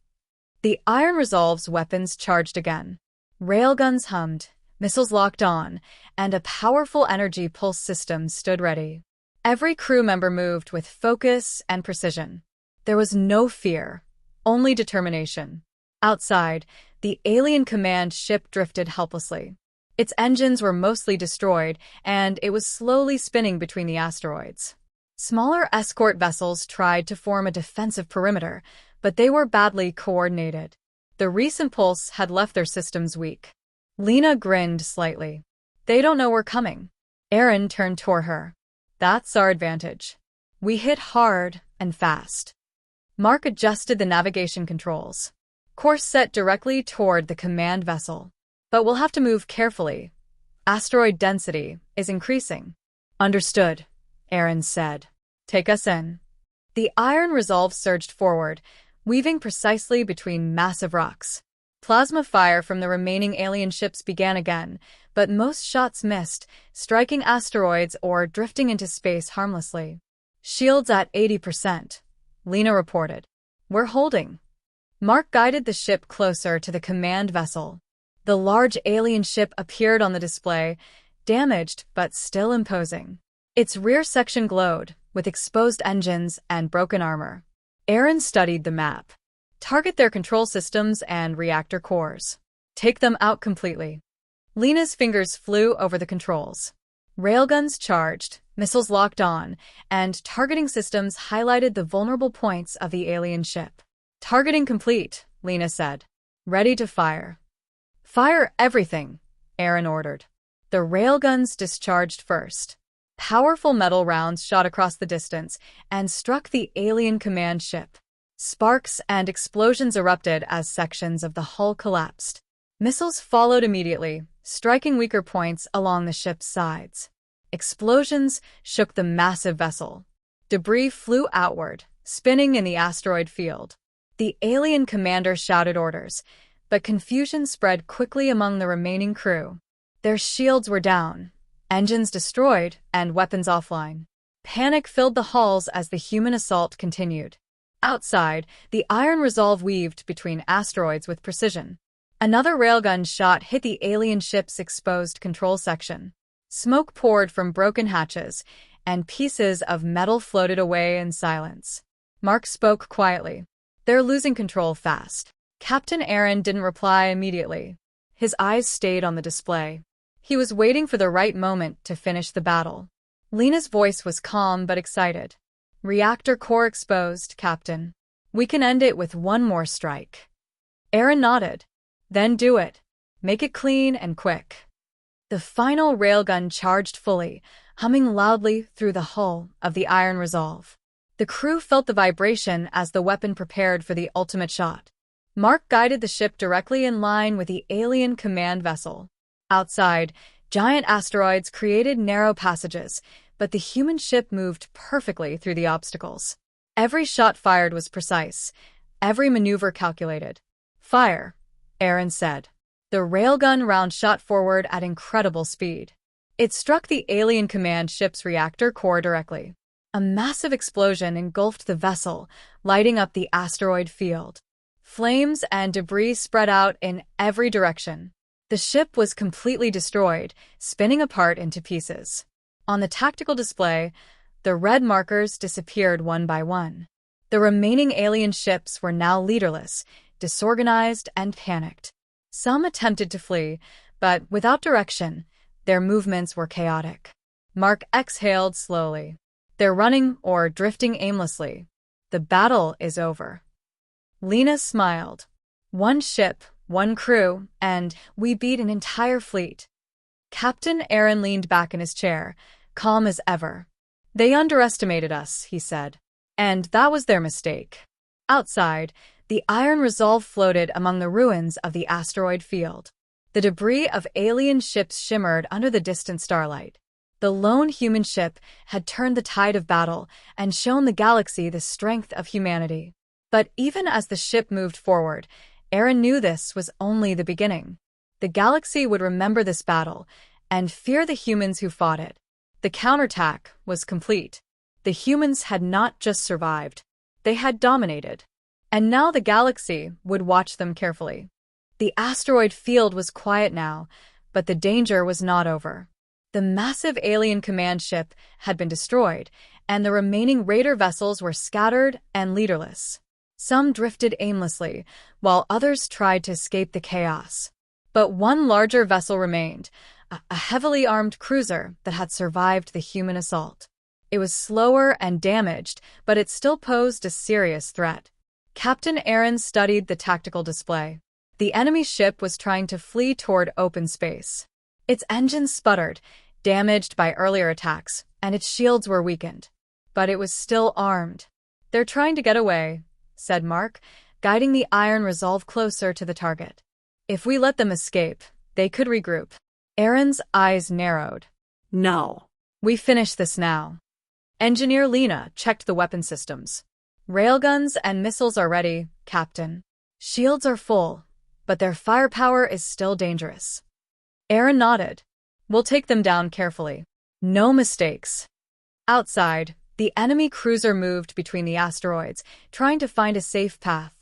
The Iron Resolve's weapons charged again. Railguns hummed, missiles locked on, and a powerful energy pulse system stood ready. Every crew member moved with focus and precision. There was no fear, only determination. Outside, the alien command ship drifted helplessly. Its engines were mostly destroyed, and it was slowly spinning between the asteroids. Smaller escort vessels tried to form a defensive perimeter, but they were badly coordinated. The recent pulse had left their systems weak. Lena grinned slightly. "They don't know we're coming." Aaron turned toward her. "That's our advantage. We hit hard and fast." Mark adjusted the navigation controls. Course set directly toward the command vessel. "But we'll have to move carefully. Asteroid density is increasing." "Understood," Aaron said. "Take us in." The Iron Resolve surged forward, weaving precisely between massive rocks. Plasma fire from the remaining alien ships began again, but most shots missed, striking asteroids or drifting into space harmlessly. "Shields at 80%, Lena reported. "We're holding." Mark guided the ship closer to the command vessel. The large alien ship appeared on the display, damaged but still imposing. Its rear section glowed, with exposed engines and broken armor. Aaron studied the map. "Target their control systems and reactor cores. Take them out completely." Lena's fingers flew over the controls. Railguns charged, missiles locked on, and targeting systems highlighted the vulnerable points of the alien ship. "Targeting complete," Lena said. "Ready to fire." "Fire everything," Aaron ordered. The railguns discharged first. Powerful metal rounds shot across the distance and struck the alien command ship. Sparks and explosions erupted as sections of the hull collapsed. Missiles followed immediately, striking weaker points along the ship's sides. Explosions shook the massive vessel. Debris flew outward, spinning in the asteroid field. The alien commander shouted orders, but confusion spread quickly among the remaining crew. Their shields were down, engines destroyed, and weapons offline. Panic filled the halls as the human assault continued. Outside, the iron resolve weaved between asteroids with precision. Another railgun shot hit the alien ship's exposed control section. Smoke poured from broken hatches, and pieces of metal floated away in silence. Mark spoke quietly. "They're losing control fast." Captain Aaron didn't reply immediately. His eyes stayed on the display. He was waiting for the right moment to finish the battle. Lena's voice was calm but excited. "Reactor core exposed, Captain. We can end it with one more strike." Aaron nodded. "Then do it. Make it clean and quick." The final railgun charged fully, humming loudly through the hull of the Iron Resolve. The crew felt the vibration as the weapon prepared for the ultimate shot. Mark guided the ship directly in line with the alien command vessel. Outside, giant asteroids created narrow passages, but the human ship moved perfectly through the obstacles. Every shot fired was precise, every maneuver calculated. "Fire," Aaron said. The railgun round shot forward at incredible speed. It struck the alien command ship's reactor core directly. A massive explosion engulfed the vessel, lighting up the asteroid field. Flames and debris spread out in every direction. The ship was completely destroyed, spinning apart into pieces. On the tactical display, the red markers disappeared one by one. The remaining alien ships were now leaderless, disorganized, and panicked. Some attempted to flee, but without direction, their movements were chaotic. Mark exhaled slowly. "They're running or drifting aimlessly. The battle is over." Lena smiled. "One ship, one crew, and we beat an entire fleet." Captain Aaron leaned back in his chair, calm as ever. "They underestimated us," he said. "And that was their mistake." Outside, the Iron Resolve floated among the ruins of the asteroid field. The debris of alien ships shimmered under the distant starlight. The lone human ship had turned the tide of battle and shown the galaxy the strength of humanity. But even as the ship moved forward, Aaron knew this was only the beginning. The galaxy would remember this battle and fear the humans who fought it. The counterattack was complete. The humans had not just survived, they had dominated. And now the galaxy would watch them carefully. The asteroid field was quiet now, but the danger was not over. The massive alien command ship had been destroyed, and the remaining raider vessels were scattered and leaderless. Some drifted aimlessly, while others tried to escape the chaos. But one larger vessel remained, a heavily armed cruiser that had survived the human assault. It was slower and damaged, but it still posed a serious threat. Captain Aaron studied the tactical display. The enemy ship was trying to flee toward open space. Its engines sputtered, damaged by earlier attacks, and its shields were weakened. But it was still armed. "They're trying to get away," said Mark, guiding the Iron Resolve closer to the target. "If we let them escape, they could regroup." Aaron's eyes narrowed. "No." "We finish this now." Engineer Lena checked the weapon systems. "Railguns and missiles are ready, Captain. Shields are full, but their firepower is still dangerous." Aaron nodded. "We'll take them down carefully. No mistakes." Outside, the enemy cruiser moved between the asteroids, trying to find a safe path.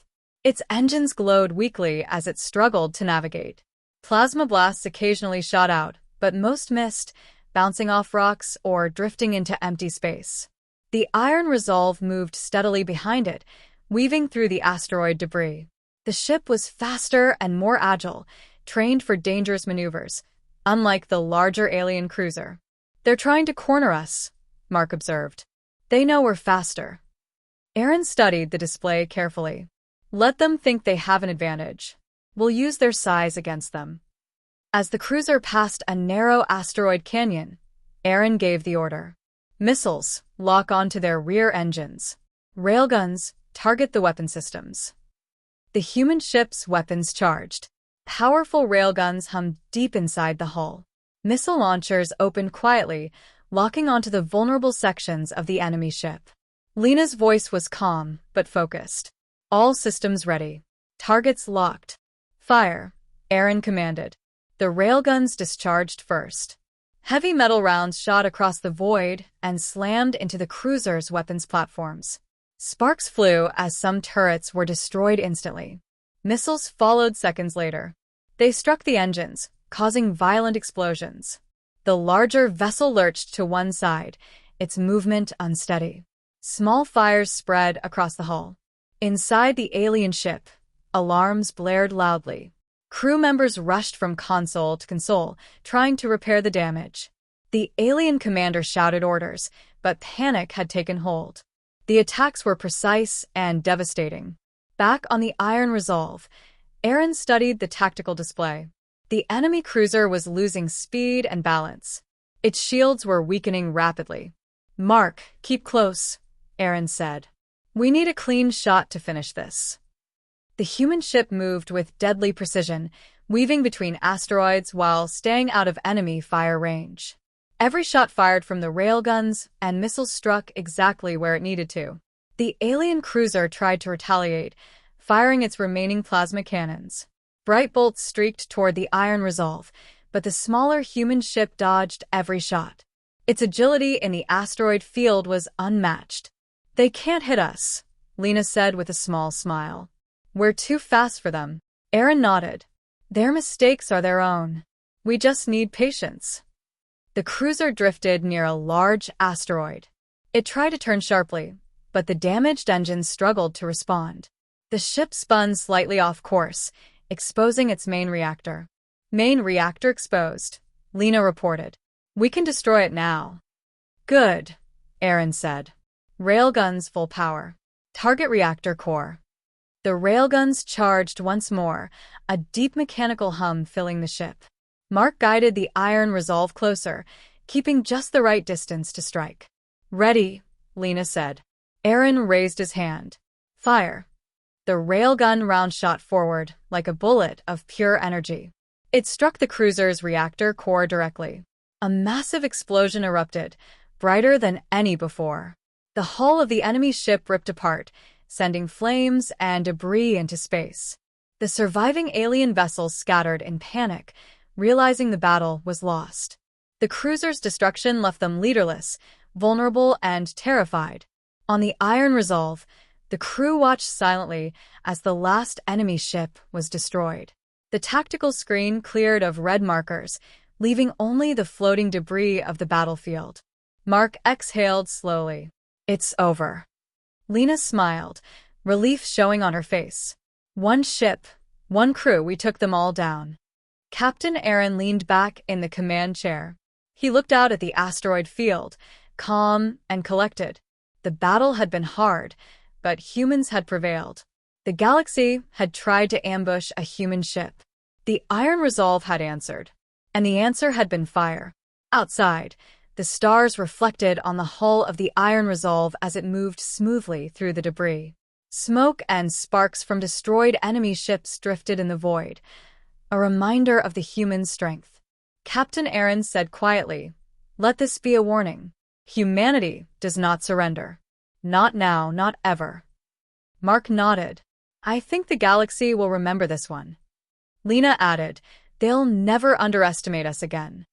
Its engines glowed weakly as it struggled to navigate. Plasma blasts occasionally shot out, but most missed, bouncing off rocks or drifting into empty space. The Iron Resolve moved steadily behind it, weaving through the asteroid debris. The ship was faster and more agile, trained for dangerous maneuvers, unlike the larger alien cruiser. "They're trying to corner us," Mark observed. "They know we're faster." Aaron studied the display carefully. "Let them think they have an advantage. We'll use their size against them." As the cruiser passed a narrow asteroid canyon, Aaron gave the order. "Missiles, lock onto their rear engines. Railguns, target the weapon systems." The human ship's weapons charged. Powerful railguns hummed deep inside the hull. Missile launchers opened quietly, locking onto the vulnerable sections of the enemy ship. Lena's voice was calm but focused. "All systems ready. Targets locked. Fire," Aaron commanded. The railguns discharged first. Heavy metal rounds shot across the void and slammed into the cruiser's weapons platforms. Sparks flew as some turrets were destroyed instantly. Missiles followed seconds later. They struck the engines, causing violent explosions. The larger vessel lurched to one side, its movement unsteady. Small fires spread across the hull. Inside the alien ship, alarms blared loudly. Crew members rushed from console to console, trying to repair the damage. The alien commander shouted orders, but panic had taken hold. The attacks were precise and devastating. Back on the Iron Resolve, Aaron studied the tactical display. The enemy cruiser was losing speed and balance. Its shields were weakening rapidly. "Mark, keep close," Aaron said. "We need a clean shot to finish this." The human ship moved with deadly precision, weaving between asteroids while staying out of enemy fire range. Every shot fired from the railguns and missiles struck exactly where it needed to. The alien cruiser tried to retaliate, firing its remaining plasma cannons. Bright bolts streaked toward the Iron Resolve, but the smaller human ship dodged every shot. Its agility in the asteroid field was unmatched. "They can't hit us," Lena said with a small smile. "We're too fast for them." Aaron nodded. "Their mistakes are their own. We just need patience." The cruiser drifted near a large asteroid. It tried to turn sharply, but the damaged engines struggled to respond. The ship spun slightly off course, exposing its main reactor. "Main reactor exposed," Lena reported. "We can destroy it now." "Good," Aaron said. "Railguns full power. Target reactor core." The railguns charged once more, a deep mechanical hum filling the ship. Mark guided the Iron Resolve closer, keeping just the right distance to strike. "Ready," Lena said. Aaron raised his hand. "Fire." The railgun round shot forward like a bullet of pure energy. It struck the cruiser's reactor core directly. A massive explosion erupted, brighter than any before. The hull of the enemy ship ripped apart, sending flames and debris into space. The surviving alien vessels scattered in panic, realizing the battle was lost. The cruiser's destruction left them leaderless, vulnerable, and terrified. On the Iron Resolve, the crew watched silently as the last enemy ship was destroyed. The tactical screen cleared of red markers, leaving only the floating debris of the battlefield. Mark exhaled slowly. "It's over." Lena smiled, relief showing on her face. "One ship, one crew, we took them all down." Captain Aaron leaned back in the command chair. He looked out at the asteroid field, calm and collected. The battle had been hard, but humans had prevailed. The galaxy had tried to ambush a human ship. The Iron Resolve had answered, and the answer had been fire. Outside, the stars reflected on the hull of the Iron Resolve as it moved smoothly through the debris. Smoke and sparks from destroyed enemy ships drifted in the void, a reminder of the human strength. Captain Aaron said quietly, "Let this be a warning. Humanity does not surrender. Not now, not ever." Mark nodded. "I think the galaxy will remember this one." Lena added, "They'll never underestimate us again."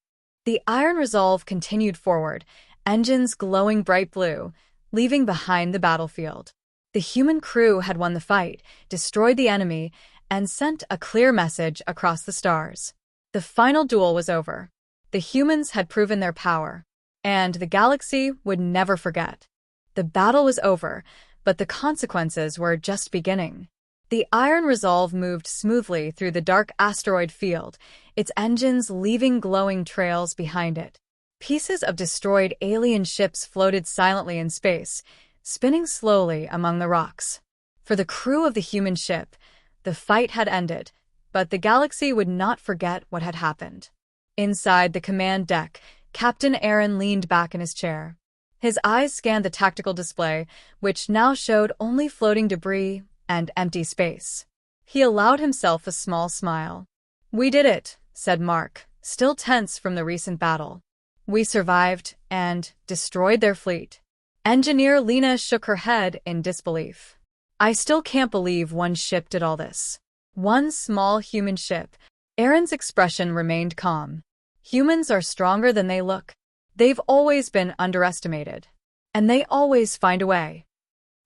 The Iron Resolve continued forward, engines glowing bright blue, leaving behind the battlefield. The human crew had won the fight, destroyed the enemy, and sent a clear message across the stars. The final duel was over. The humans had proven their power, and the galaxy would never forget. The battle was over, but the consequences were just beginning. The Iron Resolve moved smoothly through the dark asteroid field, its engines leaving glowing trails behind it. Pieces of destroyed alien ships floated silently in space, spinning slowly among the rocks. For the crew of the human ship, the fight had ended, but the galaxy would not forget what had happened. Inside the command deck, Captain Aaron leaned back in his chair. His eyes scanned the tactical display, which now showed only floating debris and empty space. He allowed himself a small smile. "We did it," said Mark, still tense from the recent battle. "We survived and destroyed their fleet." Engineer Lena shook her head in disbelief. "I still can't believe one ship did all this." One small human ship. Aaron's expression remained calm. "Humans are stronger than they look. They've always been underestimated. And they always find a way."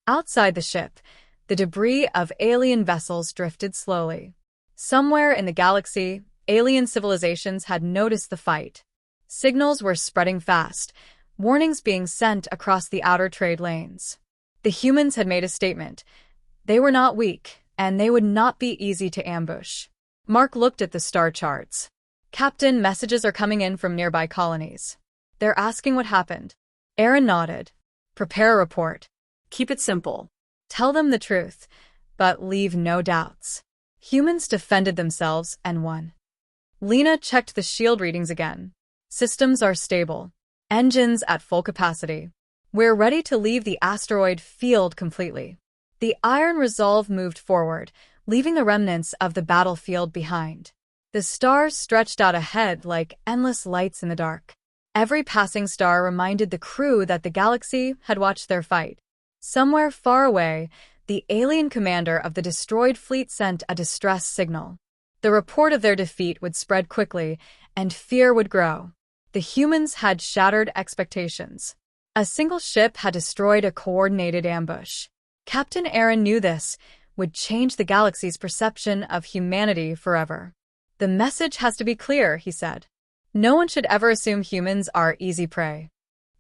Outside the ship, the debris of alien vessels drifted slowly. Somewhere in the galaxy, alien civilizations had noticed the fight. Signals were spreading fast, warnings being sent across the outer trade lanes. The humans had made a statement. They were not weak, and they would not be easy to ambush. Mark looked at the star charts. Captain, messages are coming in from nearby colonies. They're asking what happened. Aaron nodded. Prepare a report. Keep it simple. Tell them the truth, but leave no doubts. Humans defended themselves and won. Lena checked the shield readings again. Systems are stable. Engines at full capacity. We're ready to leave the asteroid field completely. The Iron Resolve moved forward, leaving the remnants of the battlefield behind. The stars stretched out ahead like endless lights in the dark. Every passing star reminded the crew that the galaxy had watched their fight. Somewhere far away, the alien commander of the destroyed fleet sent a distress signal. The report of their defeat would spread quickly, and fear would grow. The humans had shattered expectations. A single ship had destroyed a coordinated ambush. Captain Aaron knew this would change the galaxy's perception of humanity forever. The message has to be clear, he said. No one should ever assume humans are easy prey.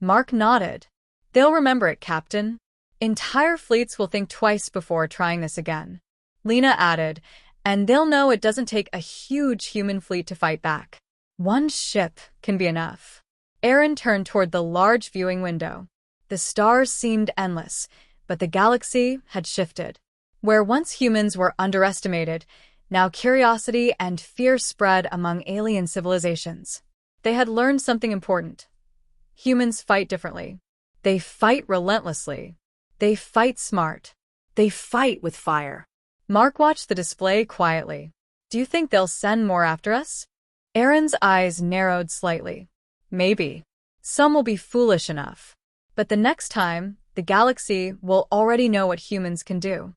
Mark nodded. They'll remember it, Captain. Entire fleets will think twice before trying this again. Lena added, and they'll know it doesn't take a huge human fleet to fight back. One ship can be enough. Aaron turned toward the large viewing window. The stars seemed endless, but the galaxy had shifted. Where once humans were underestimated, now curiosity and fear spread among alien civilizations. They had learned something important. Humans fight differently. They fight relentlessly. They fight smart. They fight with fire. Mark watched the display quietly. Do you think they'll send more after us? Aaron's eyes narrowed slightly. Maybe. Some will be foolish enough. But the next time, the galaxy will already know what humans can do.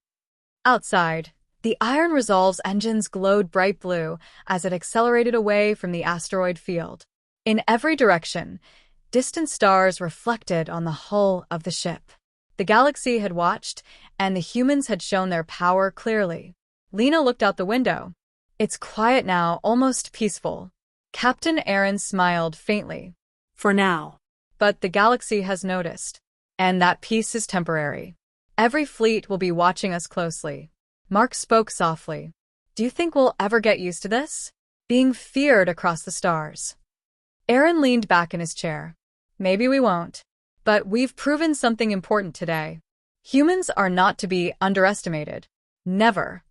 Outside, the Iron Resolve's engines glowed bright blue as it accelerated away from the asteroid field. In every direction, distant stars reflected on the hull of the ship. The galaxy had watched, and the humans had shown their power clearly. Lena looked out the window. It's quiet now, almost peaceful. Captain Aaron smiled faintly. For now. But the galaxy has noticed. And that peace is temporary. Every fleet will be watching us closely. Mark spoke softly. Do you think we'll ever get used to this? Being feared across the stars. Aaron leaned back in his chair. Maybe we won't. But we've proven something important today. Humans are not to be underestimated. Never.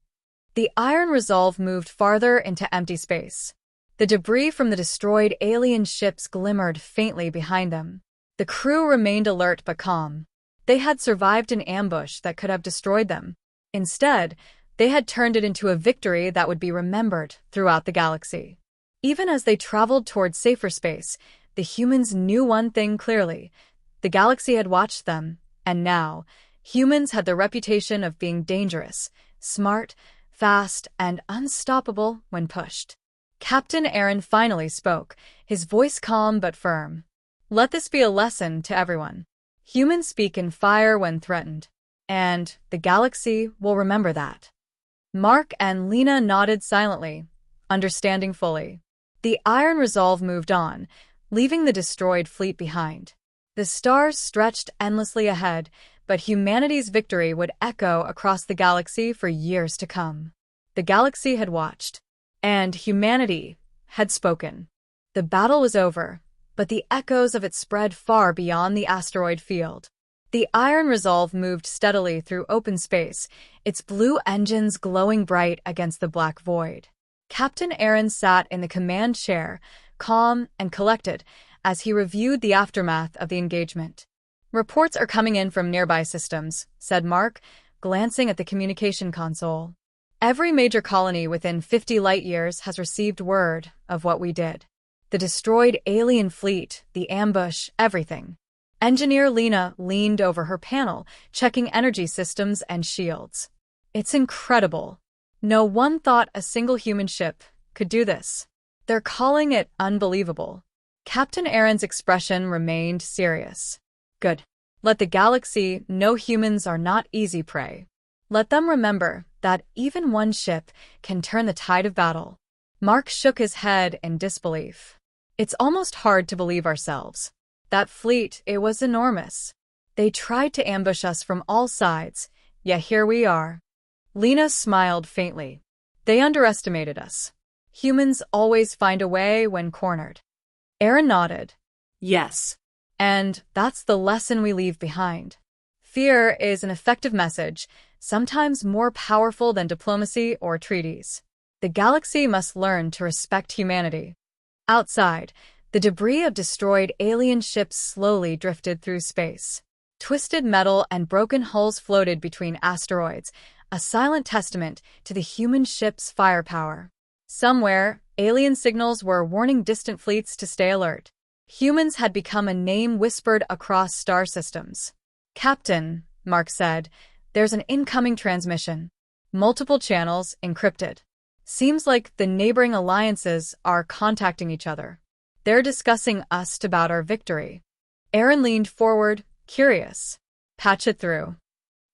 The Iron Resolve moved farther into empty space. The debris from the destroyed alien ships glimmered faintly behind them. The crew remained alert but calm. They had survived an ambush that could have destroyed them. Instead, they had turned it into a victory that would be remembered throughout the galaxy. Even as they traveled toward safer space, the humans knew one thing clearly. The galaxy had watched them, and now, humans had the reputation of being dangerous, smart, fast, and unstoppable when pushed. Captain Aaron finally spoke, his voice calm but firm. Let this be a lesson to everyone. Humans speak in fire when threatened, and the galaxy will remember that. Mark and Lena nodded silently, understanding fully. The Iron Resolve moved on, leaving the destroyed fleet behind. The stars stretched endlessly ahead, but humanity's victory would echo across the galaxy for years to come. The galaxy had watched, and humanity had spoken. The battle was over, but the echoes of it spread far beyond the asteroid field. The Iron Resolve moved steadily through open space, its blue engines glowing bright against the black void. Captain Aaron sat in the command chair, calm and collected, as he reviewed the aftermath of the engagement. Reports are coming in from nearby systems, said Mark, glancing at the communication console. Every major colony within 50 light-years has received word of what we did. The destroyed alien fleet, the ambush, everything. Engineer Lena leaned over her panel, checking energy systems and shields. It's incredible. No one thought a single human ship could do this. They're calling it unbelievable. Captain Aaron's expression remained serious. Good. Let the galaxy know humans are not easy prey. Let them remember that even one ship can turn the tide of battle. Mark shook his head in disbelief. It's almost hard to believe ourselves. That fleet, it was enormous. They tried to ambush us from all sides, yet here we are. Lena smiled faintly. They underestimated us. Humans always find a way when cornered. Aaron nodded. Yes. And that's the lesson we leave behind. Fear is an effective message, sometimes more powerful than diplomacy or treaties. The galaxy must learn to respect humanity. Outside, the debris of destroyed alien ships slowly drifted through space. Twisted metal and broken hulls floated between asteroids, a silent testament to the human ship's firepower. Somewhere, alien signals were warning distant fleets to stay alert. Humans had become a name whispered across star systems. "Captain," Mark said, "there's an incoming transmission. Multiple channels encrypted. Seems like the neighboring alliances are contacting each other. They're discussing us about our victory." Aaron leaned forward, curious. "Patch it through."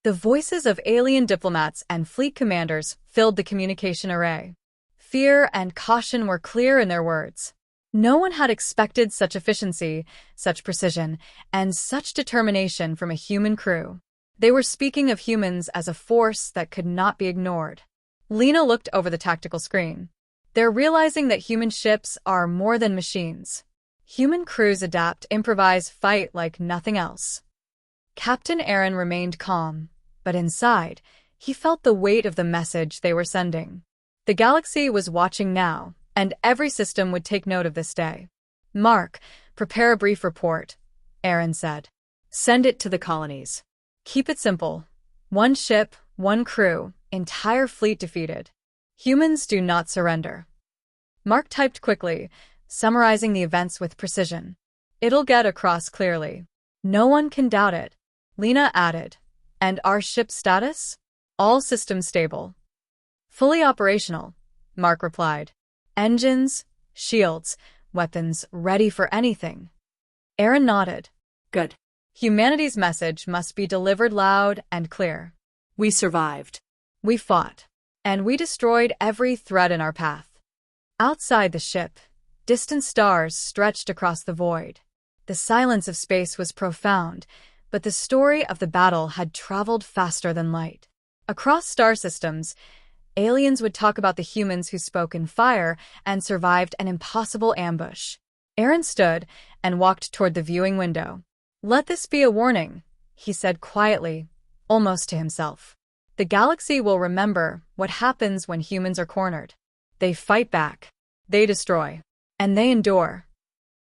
The voices of alien diplomats and fleet commanders filled the communication array. Fear and caution were clear in their words. No one had expected such efficiency, such precision, and such determination from a human crew. They were speaking of humans as a force that could not be ignored. Lena looked over the tactical screen. They're realizing that human ships are more than machines. Human crews adapt, improvise, fight like nothing else. Captain Aaron remained calm, but inside, he felt the weight of the message they were sending. The galaxy was watching now, and every system would take note of this day. "Mark, prepare a brief report," Aaron said. "Send it to the colonies. Keep it simple. One ship, one crew, entire fleet defeated. Humans do not surrender." Mark typed quickly, summarizing the events with precision. "It'll get across clearly. No one can doubt it." Lena added, "And our ship's status? All systems stable." "Fully operational," Mark replied. "Engines, shields, weapons ready for anything." Aaron nodded. Good. "Humanity's message must be delivered loud and clear. We survived. We fought, and we destroyed every threat in our path." Outside the ship, distant stars stretched across the void. The silence of space was profound, but the story of the battle had traveled faster than light. Across star systems, aliens would talk about the humans who spoke in fire and survived an impossible ambush. Aaron stood and walked toward the viewing window. "Let this be a warning," he said quietly, almost to himself. "The galaxy will remember what happens when humans are cornered. They fight back, they destroy, and they endure."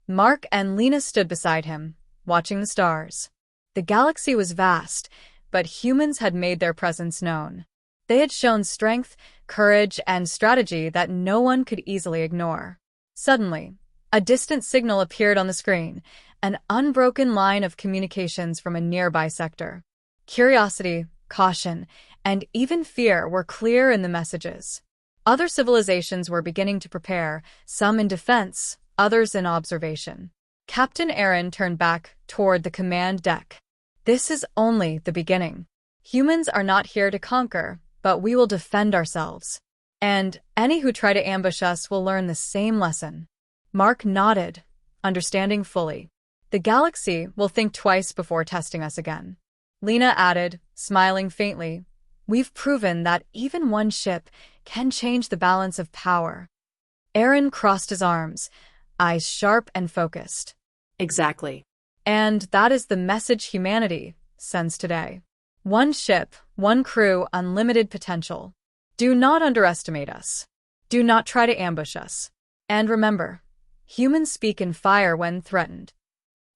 Mark and Lena stood beside him, watching the stars. The galaxy was vast, but humans had made their presence known. They had shown strength, courage, and strategy that no one could easily ignore. Suddenly, a distant signal appeared on the screen, an unbroken line of communications from a nearby sector. Curiosity, caution, and even fear were clear in the messages. Other civilizations were beginning to prepare, some in defense, others in observation. Captain Aaron turned back toward the command deck. "This is only the beginning. Humans are not here to conquer, but we will defend ourselves. And any who try to ambush us will learn the same lesson." Mark nodded, understanding fully. "The galaxy will think twice before testing us again." Lena added, smiling faintly, "We've proven that even one ship can change the balance of power." Aaron crossed his arms, eyes sharp and focused. Exactly. "And that is the message humanity sends today. One ship, one crew, unlimited potential. Do not underestimate us. Do not try to ambush us. And remember, humans speak in fire when threatened."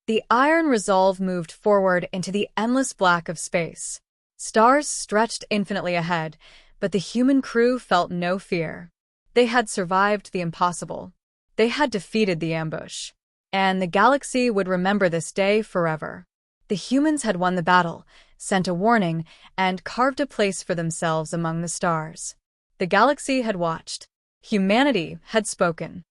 The iron resolve moved forward into the endless black of space. Stars stretched infinitely ahead, but the human crew felt no fear. They had survived the impossible. They had defeated the ambush. And the galaxy would remember this day forever. The humans had won the battle, sent a warning, and carved a place for themselves among the stars. The galaxy had watched. Humanity had spoken.